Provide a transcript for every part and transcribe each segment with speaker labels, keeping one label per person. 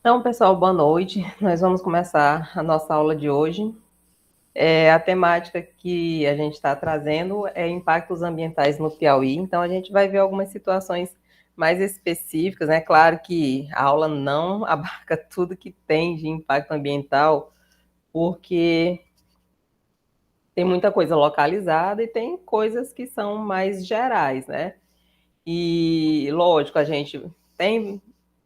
Speaker 1: Então, pessoal, boa noite. Nós vamos começar a nossa aula de hoje. A temática que a gente está trazendo é impactos ambientais no Piauí. Então, a gente vai ver algumas situações mais específicas, né? Claro que a aula não abarca tudo que tem de impacto ambiental, porque tem muita coisa localizada e tem coisas que são mais gerais, né? E, lógico, a gente tem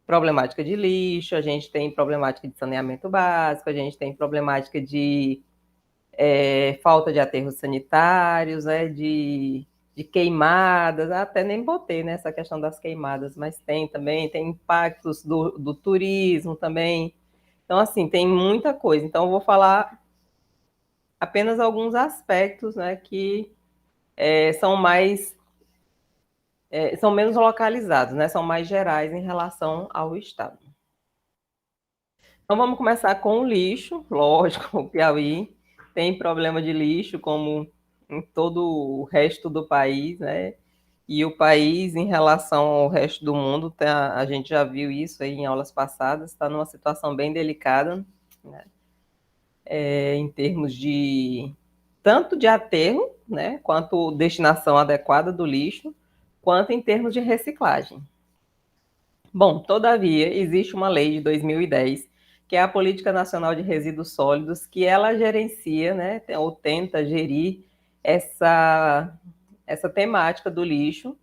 Speaker 1: problemática de lixo, a gente tem problemática de saneamento básico, a gente tem problemática de falta de aterros sanitários, né, de queimadas, até nem botei nessa questão das queimadas, mas tem também, tem impactos do turismo também. Então, assim, tem muita coisa. Então, eu vou falar apenas alguns aspectos, né, que são mais são menos localizados, né? São mais gerais em relação ao estado. Então vamos começar com o lixo, lógico, o Piauí tem problema de lixo como em todo o resto do país, né? E o país, em relação ao resto do mundo, a gente já viu isso aí em aulas passadas, está numa situação bem delicada, né? Em termos de tanto de aterro, né, quanto destinação adequada do lixo, quanto em termos de reciclagem. Bom, todavia, existe uma lei de 2010, que é a Política Nacional de Resíduos Sólidos, que ela gerencia, né, ou tenta gerir essa temática do lixo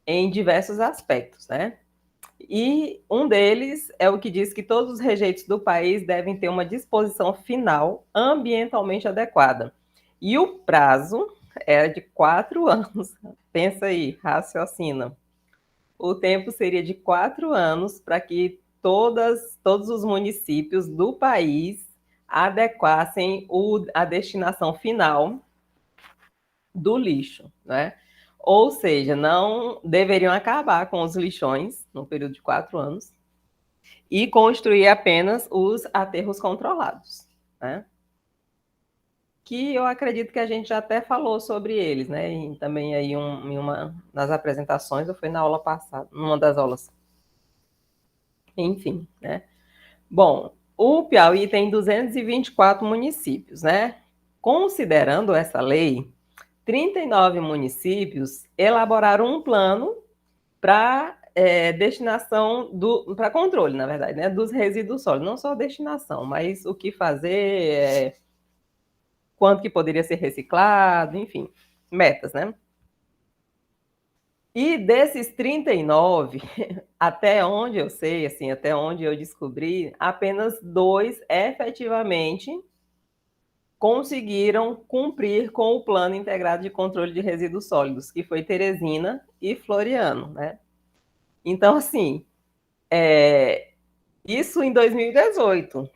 Speaker 1: em diversos aspectos, né? E um deles é o que diz que todos os rejeitos do país devem ter uma disposição final ambientalmente adequada. E o prazo era de 4 anos. Pensa aí, raciocina. O tempo seria de 4 anos para que todos os municípios do país adequassem a destinação final do lixo, né? Ou seja, não deveriam acabar com os lixões no período de 4 anos e construir apenas os aterros controlados, né? Que eu acredito que a gente já até falou sobre eles, né? E também aí em uma das apresentações, ou foi na aula passada, numa das aulas. Enfim, né? Bom, o Piauí tem 224 municípios, né? Considerando essa lei, 39 municípios elaboraram um plano para destinação para controle, na verdade, né, dos resíduos sólidos, não só destinação, mas o que fazer, quanto que poderia ser reciclado, enfim, metas, né? E desses 39, até onde eu sei, assim, até onde eu descobri, apenas dois efetivamente conseguiram cumprir com o Plano Integrado de Controle de Resíduos Sólidos, que foi Teresina e Floriano, né? Então, assim, isso em 2018.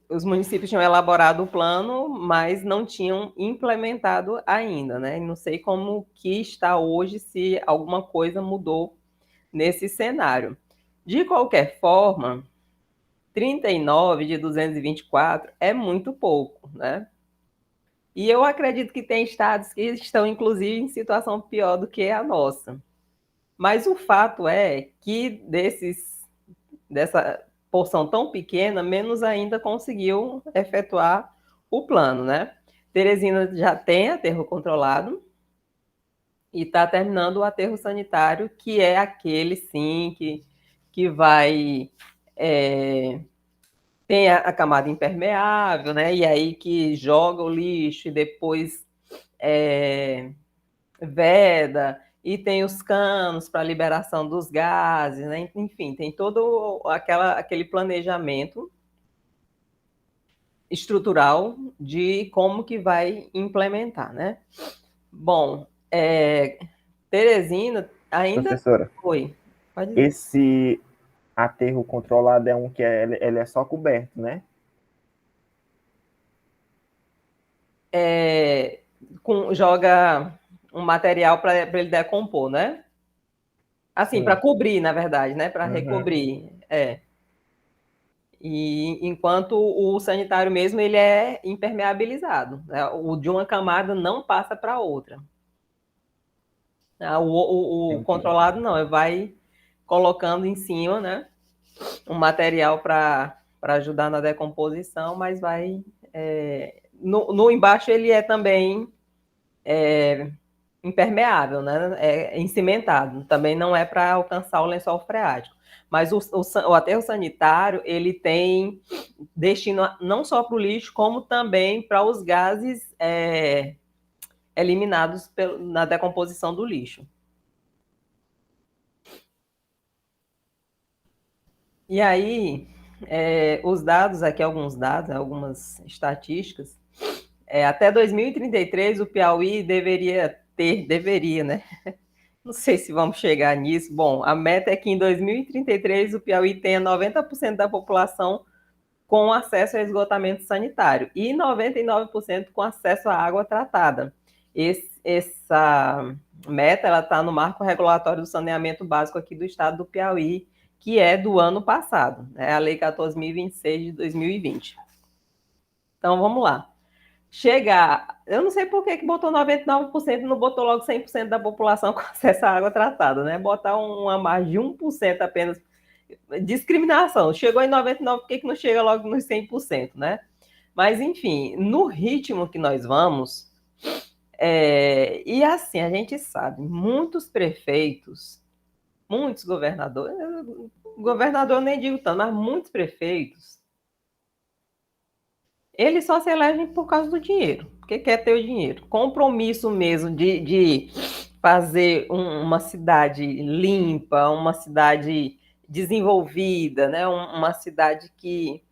Speaker 1: Os municípios tinham elaborado o plano, mas não tinham implementado ainda, né? Não sei como que está hoje, se alguma coisa mudou nesse cenário. De qualquer forma, 39 de 224 é muito pouco, né? E eu acredito que tem estados que estão, inclusive, em situação pior do que a nossa. Mas o fato é que dessa porção tão pequena, menos ainda conseguiu efetuar o plano, né? Teresina já tem aterro controlado e está terminando o aterro sanitário, que é aquele, sim, que vai... tem a camada impermeável, né? E aí que joga o lixo e depois veda, e tem os canos para liberação dos gases, né? Enfim, tem todo aquele planejamento estrutural de como que vai implementar, né? Bom, Teresina ainda
Speaker 2: Professora,
Speaker 1: foi. Pode dizer.
Speaker 2: esse aterro controlado é um que ele é só coberto, né?
Speaker 1: Joga um material para ele decompor, né? Assim, para
Speaker 2: Sim.
Speaker 1: cobrir, na verdade, né? Para
Speaker 2: Uhum.
Speaker 1: recobrir. E enquanto o sanitário mesmo ele é impermeabilizado, né? O de uma camada não passa para outra. O
Speaker 2: Entendi.
Speaker 1: controlado não, vai colocando em cima, né, um material para ajudar na decomposição, mas vai... no embaixo ele é também impermeável, né, é encimentado, também não é para alcançar o lençol freático. Mas o aterro sanitário, ele tem destino não só para o lixo, como também para os gases eliminados na decomposição do lixo. E aí, os dados aqui, alguns dados, algumas estatísticas, até 2033 o Piauí deveria, né? Não sei se vamos chegar nisso. Bom, a meta é que em 2033 o Piauí tenha 90% da população com acesso a esgotamento sanitário e 99% com acesso à água tratada. Essa meta está no marco regulatório do saneamento básico aqui do estado do Piauí, que é do ano passado, né? A Lei 14.026 de 2020. Então, vamos lá. Eu não sei por que botou 99% e não botou logo 100% da população com acesso à água tratada, né? Botar uma margem de 1% apenas. Discriminação. Chegou em 99%, por que não chega logo nos 100%, né? Mas, enfim, no ritmo que nós vamos, e assim, a gente sabe, muitos prefeitos, muitos governador nem digo tanto, mas muitos prefeitos, eles só se elegem por causa do dinheiro, porque quer ter o dinheiro. Compromisso mesmo de fazer uma cidade limpa, uma cidade desenvolvida, né? Uma cidade que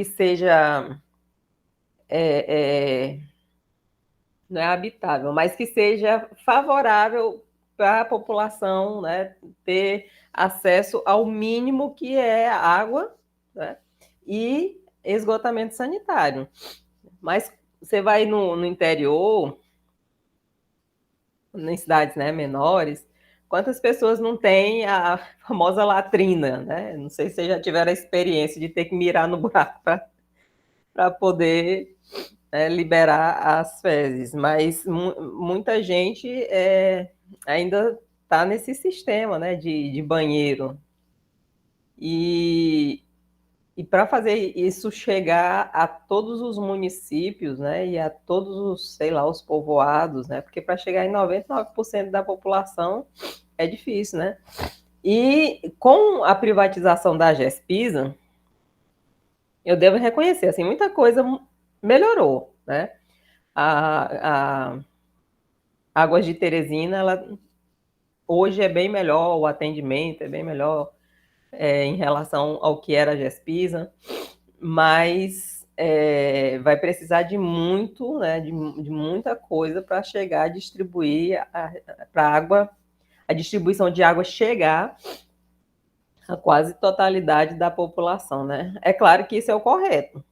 Speaker 1: seja não é habitável, mas que seja favorável para a população, né, ter acesso ao mínimo que é água, né, e esgotamento sanitário. Mas você vai no interior, em cidades, né, menores, quantas pessoas não têm a famosa latrina, né? Não sei se vocês já tiveram a experiência de ter que mirar no buraco para poder liberar as fezes, mas muita gente ainda está nesse sistema, né, de banheiro. E para fazer isso chegar a todos os municípios, né, e a todos os, sei lá, os povoados, né, porque para chegar em 99% da população é difícil, né? E com a privatização da Gespisa, eu devo reconhecer, assim, muita coisa melhorou, né? A Águas de Teresina, ela hoje é bem melhor, o atendimento é bem melhor em relação ao que era a Gespisa, mas vai precisar de muito, né, de muita coisa para chegar a distribuir para água, a distribuição de água chegar a quase totalidade da população, né? É claro que isso é o correto,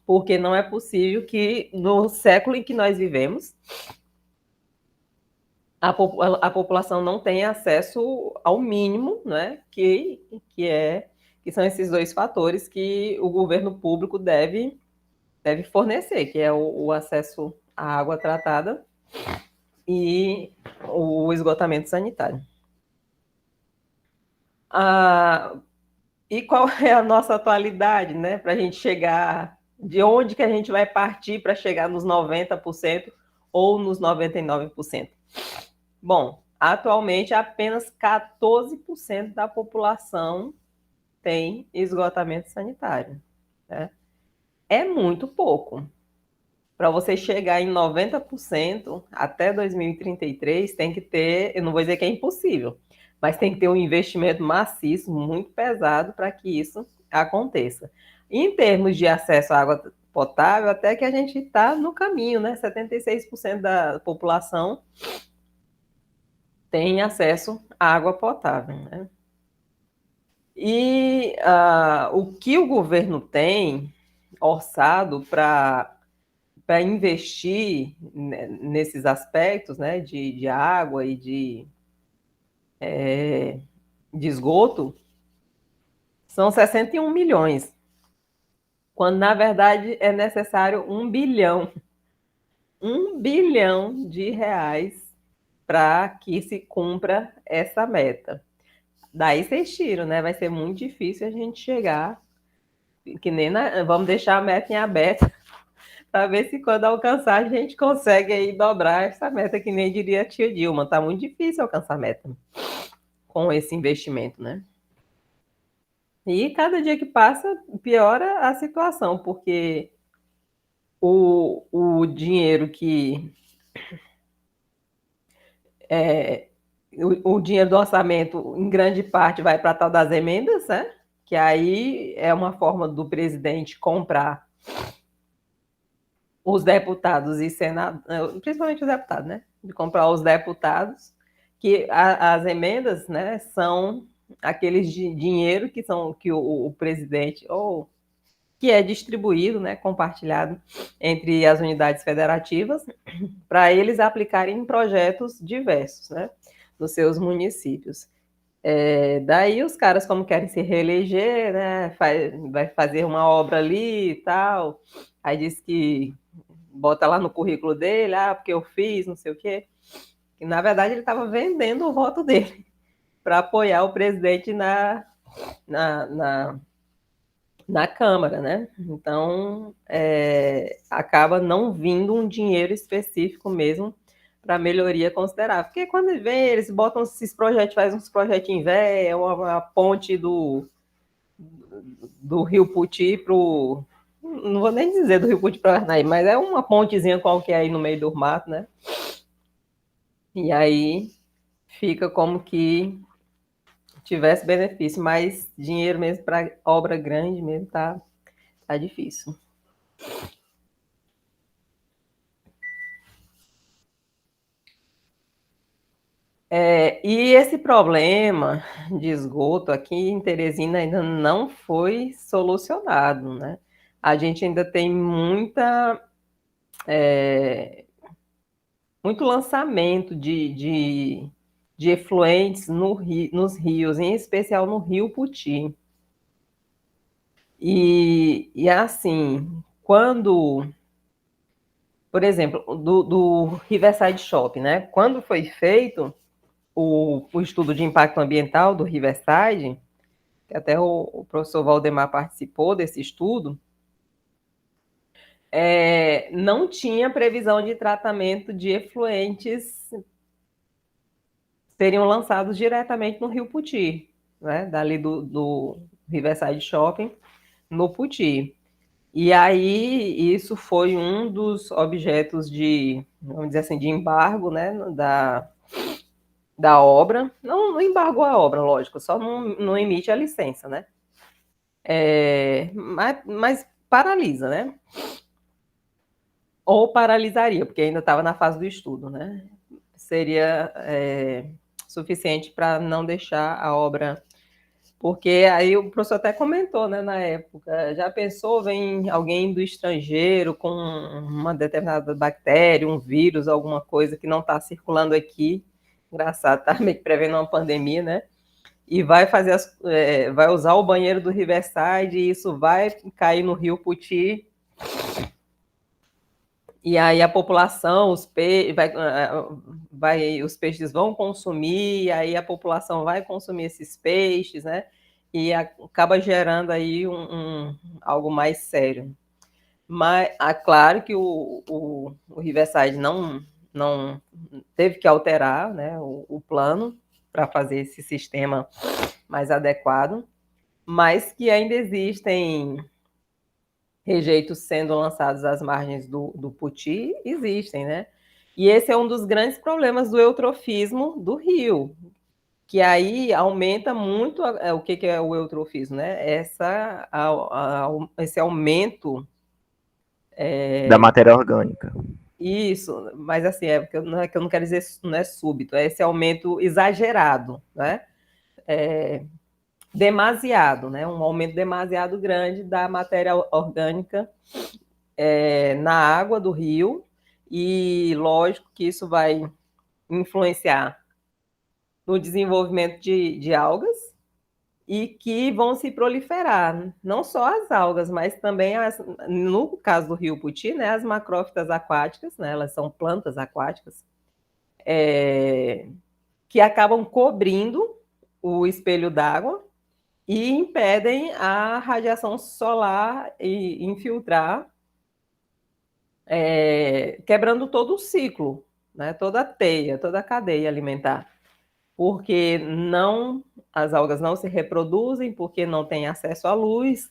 Speaker 1: porque não é possível que no século em que nós vivemos a população não tenha acesso ao mínimo, né, que são esses dois fatores que o governo público deve fornecer, que é o acesso à água tratada e o esgotamento sanitário. E qual é a nossa atualidade, né, para a gente chegar, de onde que a gente vai partir para chegar nos 90% ou nos 99%? Bom, atualmente apenas 14% da população tem esgotamento sanitário, né? É muito pouco. Para você chegar em 90% até 2033, tem que ter, eu não vou dizer que é impossível, mas tem que ter um investimento maciço, muito pesado, para que isso aconteça. Em termos de acesso à água potável, até que a gente está no caminho, né? 76% da população tem acesso à água potável, né? E o que o governo tem orçado para investir nesses aspectos, né, de água e de esgoto são 61 milhões, quando na verdade é necessário 1 bilhão. 1 bilhão de reais para que se cumpra essa meta. daí vocês tiram, né? Vai ser muito difícil a gente chegar, que nem vamos deixar a meta em aberto, para ver se quando alcançar a gente consegue aí dobrar essa meta, que nem diria a tia Dilma. Tá muito difícil alcançar a meta com esse investimento, né? E cada dia que passa, piora a situação, porque o dinheiro que o dinheiro do orçamento, em grande parte, vai para a tal das emendas, né? Que aí é uma forma do presidente comprar os deputados e senadores, principalmente os deputados, né? De comprar os deputados, que as emendas, né, são aqueles dinheiro que são que o presidente ou que é distribuído, né, compartilhado entre as unidades federativas, para eles aplicarem em projetos diversos, né, nos seus municípios. Daí os caras, como querem se reeleger, né, vai fazer uma obra ali e tal, aí diz que bota lá no currículo dele, porque eu fiz, não sei o quê. E, na verdade, ele estava vendendo o voto dele para apoiar o presidente na, na, na Câmara, né? Então, acaba não vindo um dinheiro específico mesmo para melhoria considerável. Porque quando vem, eles botam esses projetos, fazem uns projetinhos velhos, uma ponte do Rio Puti para o... Não vou nem dizer do Rio Puti para o Arnaí, mas é uma pontezinha qualquer aí no meio do mato, né? E aí fica como que tivesse benefício, mas dinheiro mesmo para obra grande mesmo tá difícil. E esse problema de esgoto aqui em Teresina ainda não foi solucionado, né? A gente ainda tem muito lançamento de efluentes nos rios, em especial no Rio Puti. E assim, quando, por exemplo, do Riverside Shopping, né? Quando foi feito o estudo de impacto ambiental do Riverside, que até o professor Valdemar participou desse estudo, não tinha previsão de tratamento de efluentes seriam lançados diretamente no Rio Puti, né? Dali do Riverside Shopping, no Puti. E aí, isso foi um dos objetos de, vamos dizer assim, de embargo, né, da obra. Não embargou a obra, lógico, só não emite a licença, né? Mas paralisa, né? Ou paralisaria, porque ainda estava na fase do estudo, né? Seria suficiente para não deixar a obra. Porque aí o professor até comentou, né, na época, já pensou, vem alguém do estrangeiro com uma determinada bactéria, um vírus, alguma coisa que não está circulando aqui, engraçado, tá meio que prevendo uma pandemia, né, e vai vai usar o banheiro do Riverside e isso vai cair no Rio Puti, e aí a população, os peixes vão consumir, aí a população vai consumir esses peixes, né? E acaba gerando aí algo mais sério. Mas, claro que o Riverside não teve que alterar, né, o plano para fazer esse sistema mais adequado, mas que ainda existem rejeitos sendo lançados às margens do Puti, existem, né? E esse é um dos grandes problemas do eutrofismo do rio, que aí aumenta muito o que é o eutrofismo, né? Esse aumento
Speaker 2: da matéria orgânica.
Speaker 1: Isso, mas assim, não é que eu não quero dizer, não é súbito, é esse aumento exagerado, né? Demasiado, né? Um aumento demasiado grande da matéria orgânica na água do rio, e lógico que isso vai influenciar no desenvolvimento de algas e que vão se proliferar, não só as algas, mas também, no caso do rio Puti, né, as macrófitas aquáticas, né, elas são plantas aquáticas, que acabam cobrindo o espelho d'água e impedem a radiação solar e infiltrar, quebrando todo o ciclo, né? Toda a teia, toda a cadeia alimentar. Porque as algas não se reproduzem, porque não têm acesso à luz,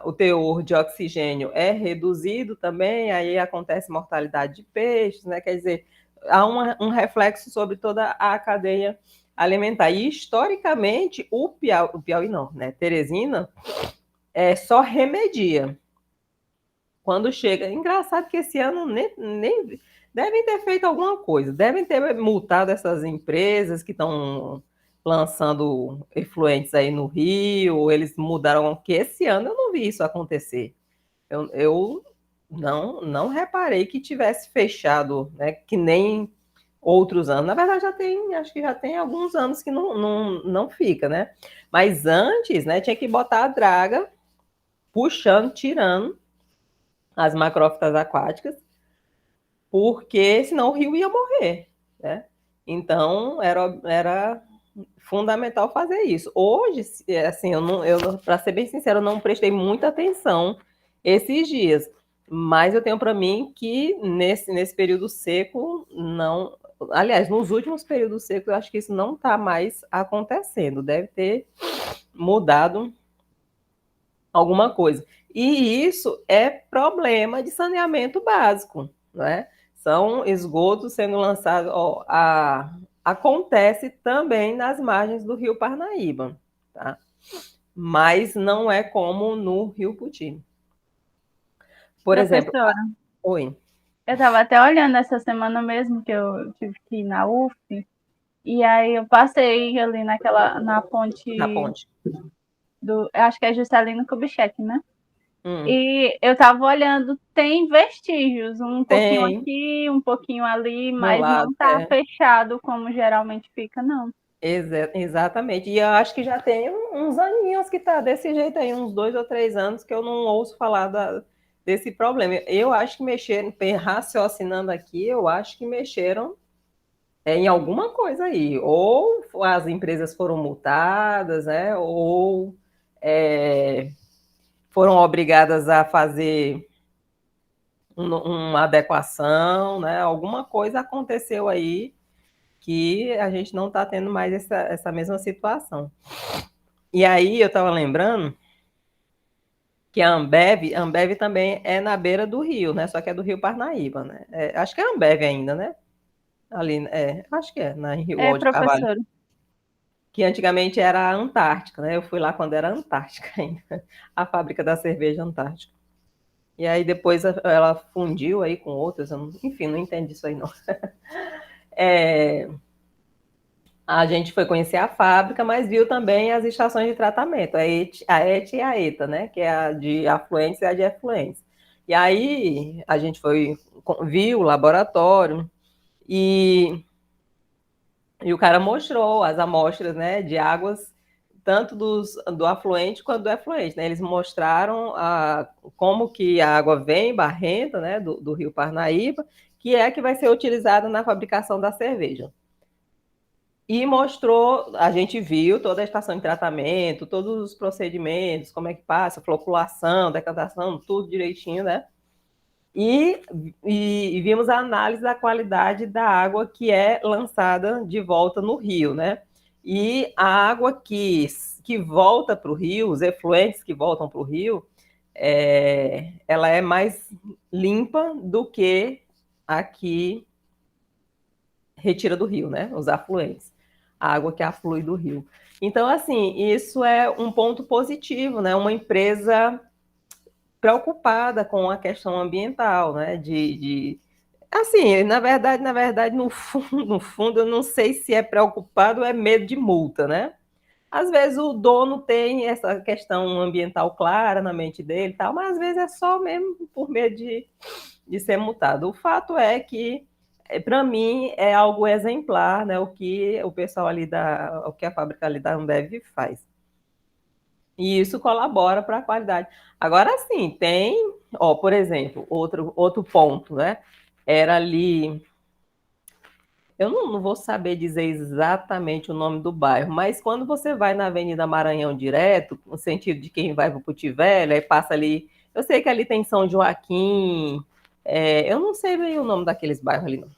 Speaker 1: o teor de oxigênio é reduzido também, aí acontece mortalidade de peixes, né? Quer dizer, há um reflexo sobre toda a cadeia alimentar. E, historicamente, o Piauí não, né? Teresina só remedia. Quando chega, engraçado que esse ano nem devem ter feito alguma coisa, devem ter multado essas empresas que estão lançando efluentes aí no Rio, eles mudaram, que esse ano eu não vi isso acontecer. Eu não reparei que tivesse fechado, né, que nem outros anos. Na verdade, acho que já tem alguns anos que não fica, né? Mas antes, né, tinha que botar a draga puxando, tirando as macrófitas aquáticas, porque senão o rio ia morrer, né? Então, era fundamental fazer isso. Hoje, assim, eu para ser bem sincero, eu não prestei muita atenção esses dias, mas eu tenho para mim que nesse período seco, não. Aliás, nos últimos períodos secos, eu acho que isso não está mais acontecendo. Deve ter mudado alguma coisa. E isso é problema de saneamento básico, né? São esgotos sendo lançados. Acontece também nas margens do Rio Parnaíba, tá? Mas não é como no Rio Puti. Por exemplo,
Speaker 3: Professora,
Speaker 1: oi.
Speaker 3: eu estava até olhando essa semana mesmo que eu tive que ir na UF, e aí eu passei ali na ponte,
Speaker 1: Na ponte.
Speaker 3: acho que é Juscelino Kubitschek, né?
Speaker 1: Hum.
Speaker 3: E eu estava olhando, tem vestígios, um pouquinho
Speaker 1: Tem.
Speaker 3: aqui, um pouquinho ali,
Speaker 1: No
Speaker 3: mas
Speaker 1: lado,
Speaker 3: não está fechado como geralmente fica, não.
Speaker 1: Exatamente. E eu acho que já tem uns aninhos que está desse jeito aí, uns 2 ou 3 anos que eu não ouço falar desse problema. Eu acho que mexeram, raciocinando aqui, eu acho que mexeram em alguma coisa aí. Ou as empresas foram multadas, né? Ou foram obrigadas a fazer uma adequação, né? Alguma coisa aconteceu aí que a gente não está tendo mais essa mesma situação. E aí eu estava lembrando que a Ambev também é na beira do rio, né? Só que é do Rio Parnaíba, né? Acho que é a Ambev ainda, né? Ali, acho que na Rio
Speaker 3: É,
Speaker 1: Alto de Carvalho.
Speaker 3: professora.
Speaker 1: Que antigamente era a Antártica, né? Eu fui lá quando era Antártica ainda, a fábrica da cerveja Antártica. E aí depois ela fundiu aí com outras, enfim, não entendo isso aí não. A gente foi conhecer a fábrica, mas viu também as estações de tratamento, a ET e a ETA, né? Que é a de afluentes e a de efluentes. E aí a gente viu o laboratório e o cara mostrou as amostras, né, de águas, tanto do afluente quanto do efluente, né? Eles mostraram como que a água vem barrenta, né, do Rio Parnaíba, que é a que vai ser utilizada na fabricação da cerveja. E mostrou, a gente viu toda a estação de tratamento, todos os procedimentos, como é que passa, floculação, decantação, tudo direitinho, né? E vimos a análise da qualidade da água que é lançada de volta no rio, né? E a água que volta para o rio, os efluentes que voltam para o rio, ela é mais limpa do que a que retira do rio, né? Os afluentes, a água que aflui do rio. Então, assim, isso é um ponto positivo, né? Uma empresa preocupada com a questão ambiental, né? Assim, na verdade, no fundo, eu não sei se é preocupado ou é medo de multa, né? Às vezes o dono tem essa questão ambiental clara na mente dele, tal, mas às vezes é só mesmo por medo de ser multado. O fato é que, para mim, é algo exemplar, né? O que o pessoal ali o que a fábrica ali da Ambev faz. E isso colabora para a qualidade. Agora sim, tem, por exemplo, outro ponto, né? Era ali, eu não vou saber dizer exatamente o nome do bairro, mas quando você vai na Avenida Maranhão direto, no sentido de quem vai para o Puti Velho, aí passa ali, eu sei que ali tem São Joaquim, eu não sei bem o nome daqueles bairros ali, não.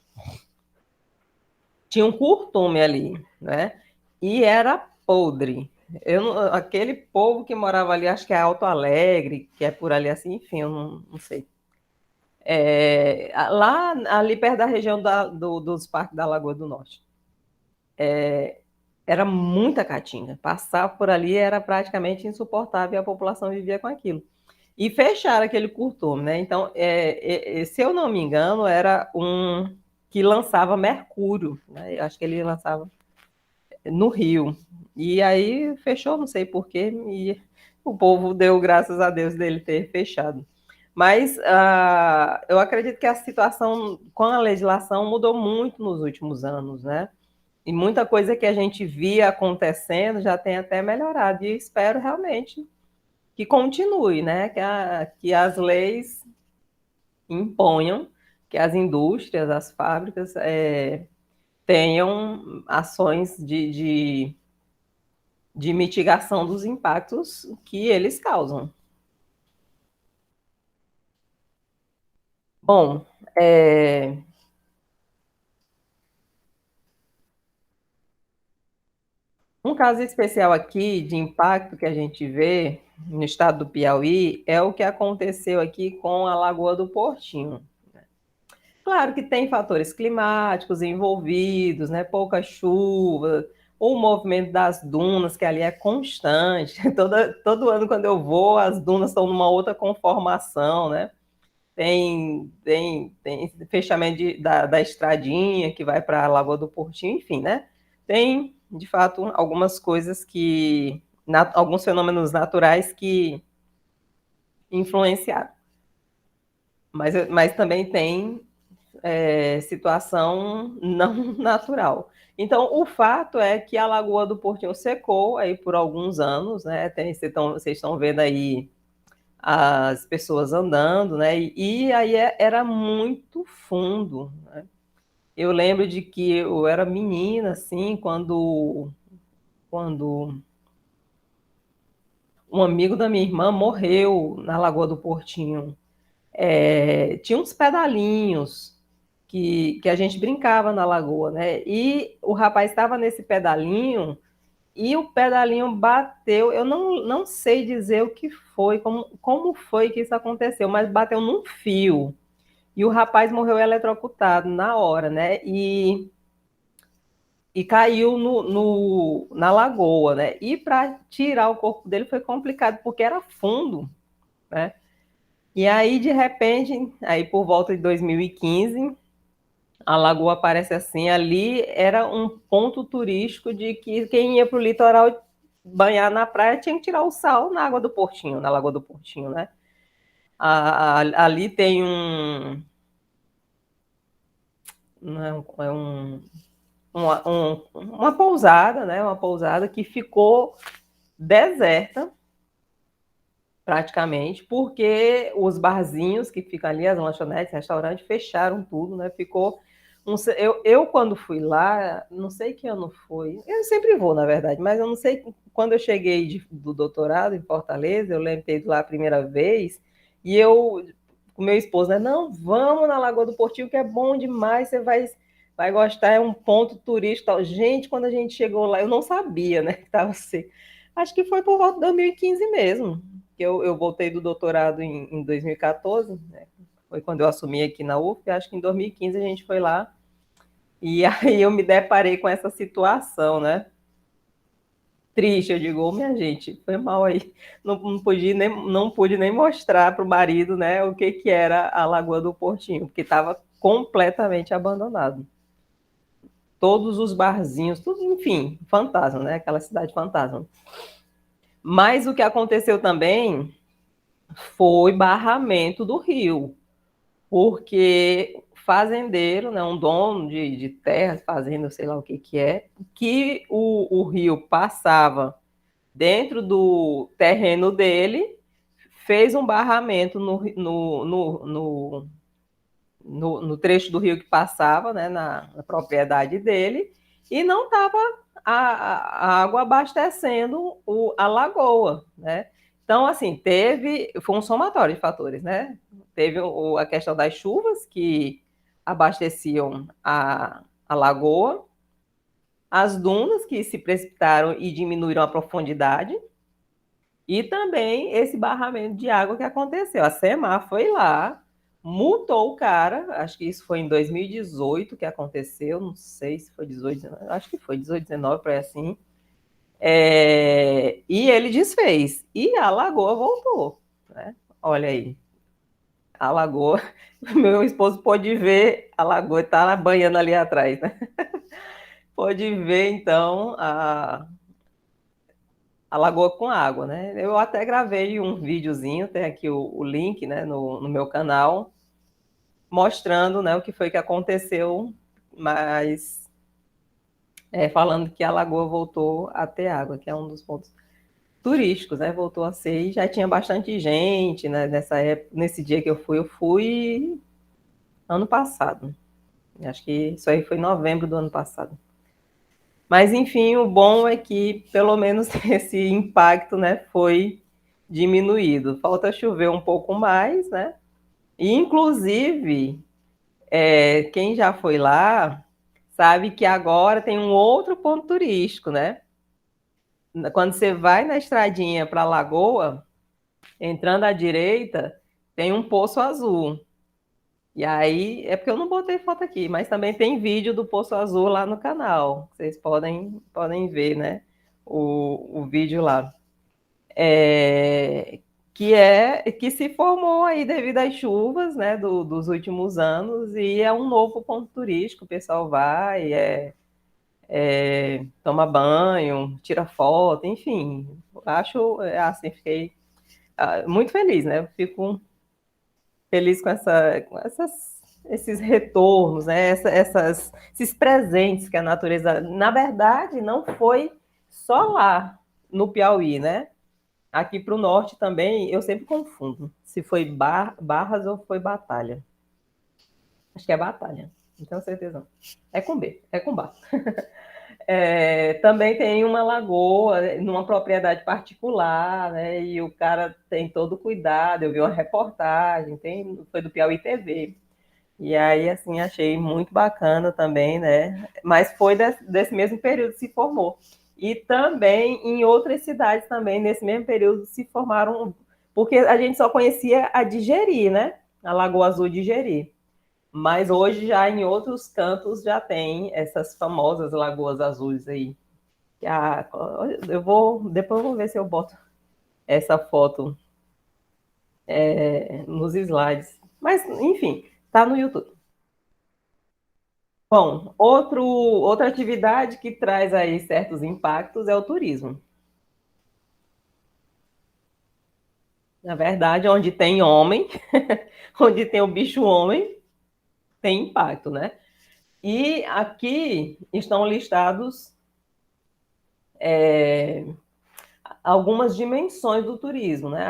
Speaker 1: Tinha um curtume ali, né? E era podre. Aquele povo que morava ali, acho que é Alto Alegre, que é por ali assim, enfim, eu não sei. Lá ali perto da região dos Parques da Lagoa do Norte. Era muita caatinga. Passar por ali era praticamente insuportável e a população vivia com aquilo. E fecharam aquele curtume, né? Então, se eu não me engano, era um que lançava mercúrio, né? Eu acho que ele lançava no Rio. E aí fechou, não sei porquê, e o povo deu graças a Deus dele ter fechado. Mas eu acredito que a situação com a legislação mudou muito nos últimos anos, né? E muita coisa que a gente via acontecendo já tem até melhorado. E espero realmente que continue, né? Que as leis imponham que as indústrias, as fábricas tenham ações de mitigação dos impactos que eles causam. Bom, um caso especial aqui de impacto que a gente vê no estado do Piauí é o que aconteceu aqui com a Lagoa do Portinho. Claro que tem fatores climáticos envolvidos, né? Pouca chuva, o movimento das dunas, que ali é constante. Todo ano, quando eu vou, as dunas estão numa outra conformação, né? Tem fechamento da estradinha que vai para a Lagoa do Portinho, enfim, né? Tem, de fato, algumas coisas alguns fenômenos naturais que influenciaram. Mas também tem situação não natural. Então, o fato é que a Lagoa do Portinho secou aí por alguns anos, né? Vocês estão vendo aí as pessoas andando, né? E aí era muito fundo, né? Eu lembro de que eu era menina, assim, quando um amigo da minha irmã morreu na Lagoa do Portinho. Tinha uns pedalinhos que a gente brincava na lagoa, né? E o rapaz estava nesse pedalinho e o pedalinho bateu. Eu não sei dizer o que foi, como foi que isso aconteceu, mas bateu num fio. E o rapaz morreu eletrocutado na hora, né? E caiu na lagoa, né? E para tirar o corpo dele foi complicado, porque era fundo, né? E aí, de repente, aí por volta de 2015, a lagoa aparece assim. Ali era um ponto turístico de que quem ia para o litoral banhar na praia tinha que tirar o sal na água do Portinho, na Lagoa do Portinho, né? Ali tem uma pousada, né? Uma pousada que ficou deserta praticamente, porque os barzinhos que ficam ali, as lanchonetes, restaurantes, fecharam tudo, né? Ficou. Eu, quando fui lá, não sei que ano foi, eu sempre vou, na verdade, mas eu não sei, quando eu cheguei do doutorado em Fortaleza, eu lembro de ter ido lá a primeira vez, e eu, com meu esposo, né? Não, vamos na Lagoa do Portinho, que é bom demais, você vai gostar, é um ponto turístico. Tal. Gente, quando a gente chegou lá, eu não sabia, né, que estava assim. Acho que foi por volta de 2015 mesmo, que eu voltei do doutorado em 2014, né? Foi quando eu assumi aqui na UF, acho que em 2015 a gente foi lá, e aí eu me deparei com essa situação, né? Triste, eu digo, oh, minha gente, foi mal aí, não pude nem mostrar para o marido, né, o que era a Lagoa do Portinho, porque estava completamente abandonado. Todos os barzinhos, tudo, enfim, fantasma, né, aquela cidade fantasma. Mas o que aconteceu também foi barramento do rio, porque fazendeiro, né, um dono de terras, fazenda, sei lá o que é, que o rio passava dentro do terreno dele, fez um barramento no trecho do rio que passava, né, na propriedade dele, e não estava a água abastecendo a lagoa, né? Então, assim, foi um somatório de fatores, né? Teve a questão das chuvas, que abasteciam a lagoa, as dunas, que se precipitaram e diminuíram a profundidade, e também esse barramento de água que aconteceu. A SEMAR foi lá, multou o cara, acho que isso foi em 2018 que aconteceu, não sei se foi 18, acho que foi 18, 19, para assim. E ele desfez. E a lagoa voltou, né? Olha aí. A lagoa, meu esposo pôde ver a lagoa, está banhando ali atrás, né? Pôde ver, então, a lagoa com água, né? Eu até gravei um videozinho, tem aqui o link, né, no meu canal, mostrando, né, o que foi que aconteceu, mas falando que a lagoa voltou a ter água, que é um dos pontos turísticos, né? Voltou a ser, e já tinha bastante gente, né, nessa época, nesse dia que eu fui ano passado. Acho que isso aí foi em novembro do ano passado. Mas, enfim, o bom é que, pelo menos, esse impacto, né, foi diminuído. Falta chover um pouco mais, né? E, inclusive, quem já foi lá sabe que agora tem um outro ponto turístico, né? Quando você vai na estradinha para a Lagoa, entrando à direita, tem um poço azul. E aí, é porque eu não botei foto aqui, mas também tem vídeo do Poço Azul lá no canal. Vocês podem ver, né? O vídeo lá. Que se formou aí devido às chuvas, né, dos últimos anos, e é um novo ponto turístico. O pessoal vai, toma banho, tira foto, enfim. Acho, assim, fiquei muito feliz, né? Eu fico feliz com esses retornos, né? Esses presentes que a natureza. Na verdade, não foi só lá no Piauí, né? Aqui para o norte também, eu sempre confundo se foi Barras ou foi Batalha. Acho que é Batalha, não tenho certeza não. É com B, é com Bar. Também tem uma lagoa numa propriedade particular, né? E o cara tem todo o cuidado. Eu vi uma reportagem, foi do Piauí TV. E aí, assim, achei muito bacana também, né? Mas foi desse mesmo período que se formou. E também em outras cidades também, nesse mesmo período, se formaram, porque a gente só conhecia a de Jeri, né? A Lagoa Azul de Jeri. Mas hoje já em outros cantos já tem essas famosas lagoas azuis aí. Depois eu vou ver se eu boto essa foto nos slides. Mas, enfim, tá no YouTube. Bom, outra atividade que traz aí certos impactos é o turismo. Na verdade, onde tem homem, onde tem o bicho homem, tem impacto, né? E aqui estão listados algumas dimensões do turismo, né?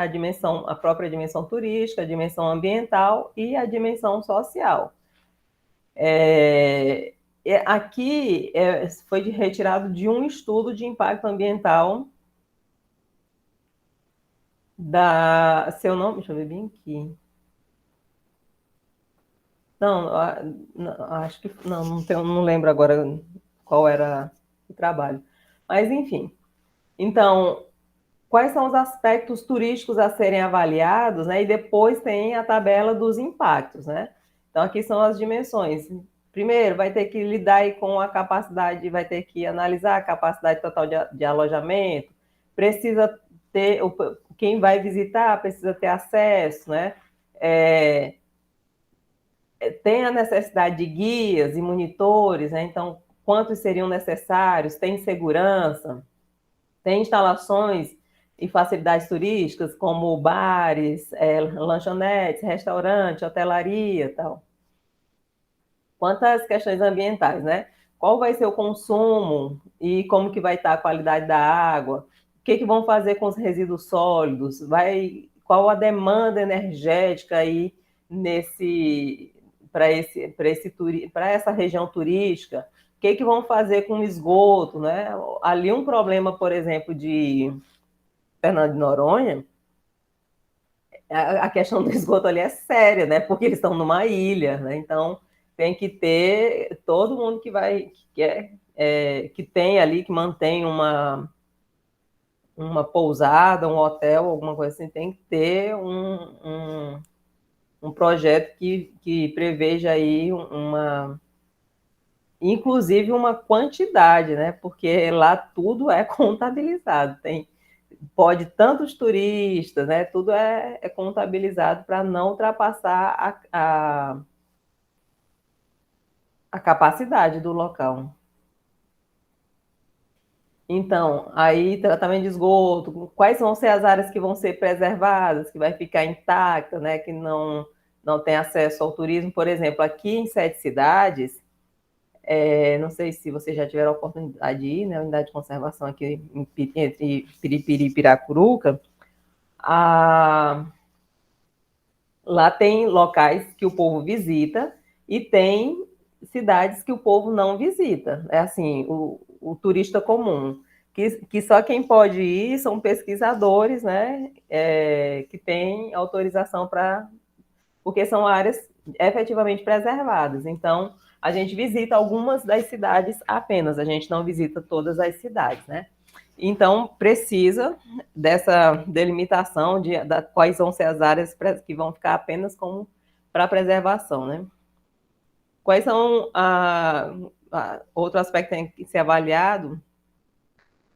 Speaker 1: A própria dimensão turística, a dimensão ambiental e a dimensão social. Aqui foi retirado de um estudo de impacto ambiental seu nome, deixa eu ver bem aqui. Não, acho que não lembro agora qual era o trabalho. Mas, enfim. Então, quais são os aspectos turísticos a serem avaliados, né? E depois tem a tabela dos impactos, né? Então, aqui são as dimensões. Primeiro, vai ter que lidar aí com a capacidade, vai ter que analisar a capacidade total de alojamento, precisa ter, quem vai visitar precisa ter acesso, né? Tem a necessidade de guias e monitores, né? Então, quantos seriam necessários? Tem segurança? Tem instalações e facilidades turísticas, como bares, lanchonetes, restaurante, hotelaria e tal. Quantas questões ambientais, né? Qual vai ser o consumo e como que vai estar a qualidade da água? O que vão fazer com os resíduos sólidos? Qual a demanda energética aí para essa região turística, o que vão fazer com o esgoto, né? Ali um problema, por exemplo, de Fernando de Noronha, a questão do esgoto ali é séria, né? Porque eles estão numa ilha, né? Então tem que ter todo mundo que tem ali, que mantém uma pousada, um hotel, alguma coisa assim, tem que ter um projeto que preveja aí inclusive uma quantidade, né? Porque lá tudo é contabilizado, pode tantos turistas, né? Tudo é contabilizado para não ultrapassar a capacidade do local. Então, aí tratamento de esgoto, quais vão ser as áreas que vão ser preservadas, que vai ficar intacta, né? Que não tem acesso ao turismo, por exemplo, aqui em 7 cidades. Não sei se vocês já tiveram a oportunidade de ir, né? A unidade de conservação aqui entre Piripiri e Piracuruca. Lá tem locais que o povo visita e tem cidades que o povo não visita. É assim, o turista comum, que só quem pode ir são pesquisadores, né? Que têm autorização porque são áreas efetivamente preservadas. Então, a gente visita algumas das cidades apenas, a gente não visita todas as cidades, né? Então, precisa dessa delimitação de quais vão ser as áreas que vão ficar apenas como para preservação, né? Quais são outro aspecto que tem que ser avaliado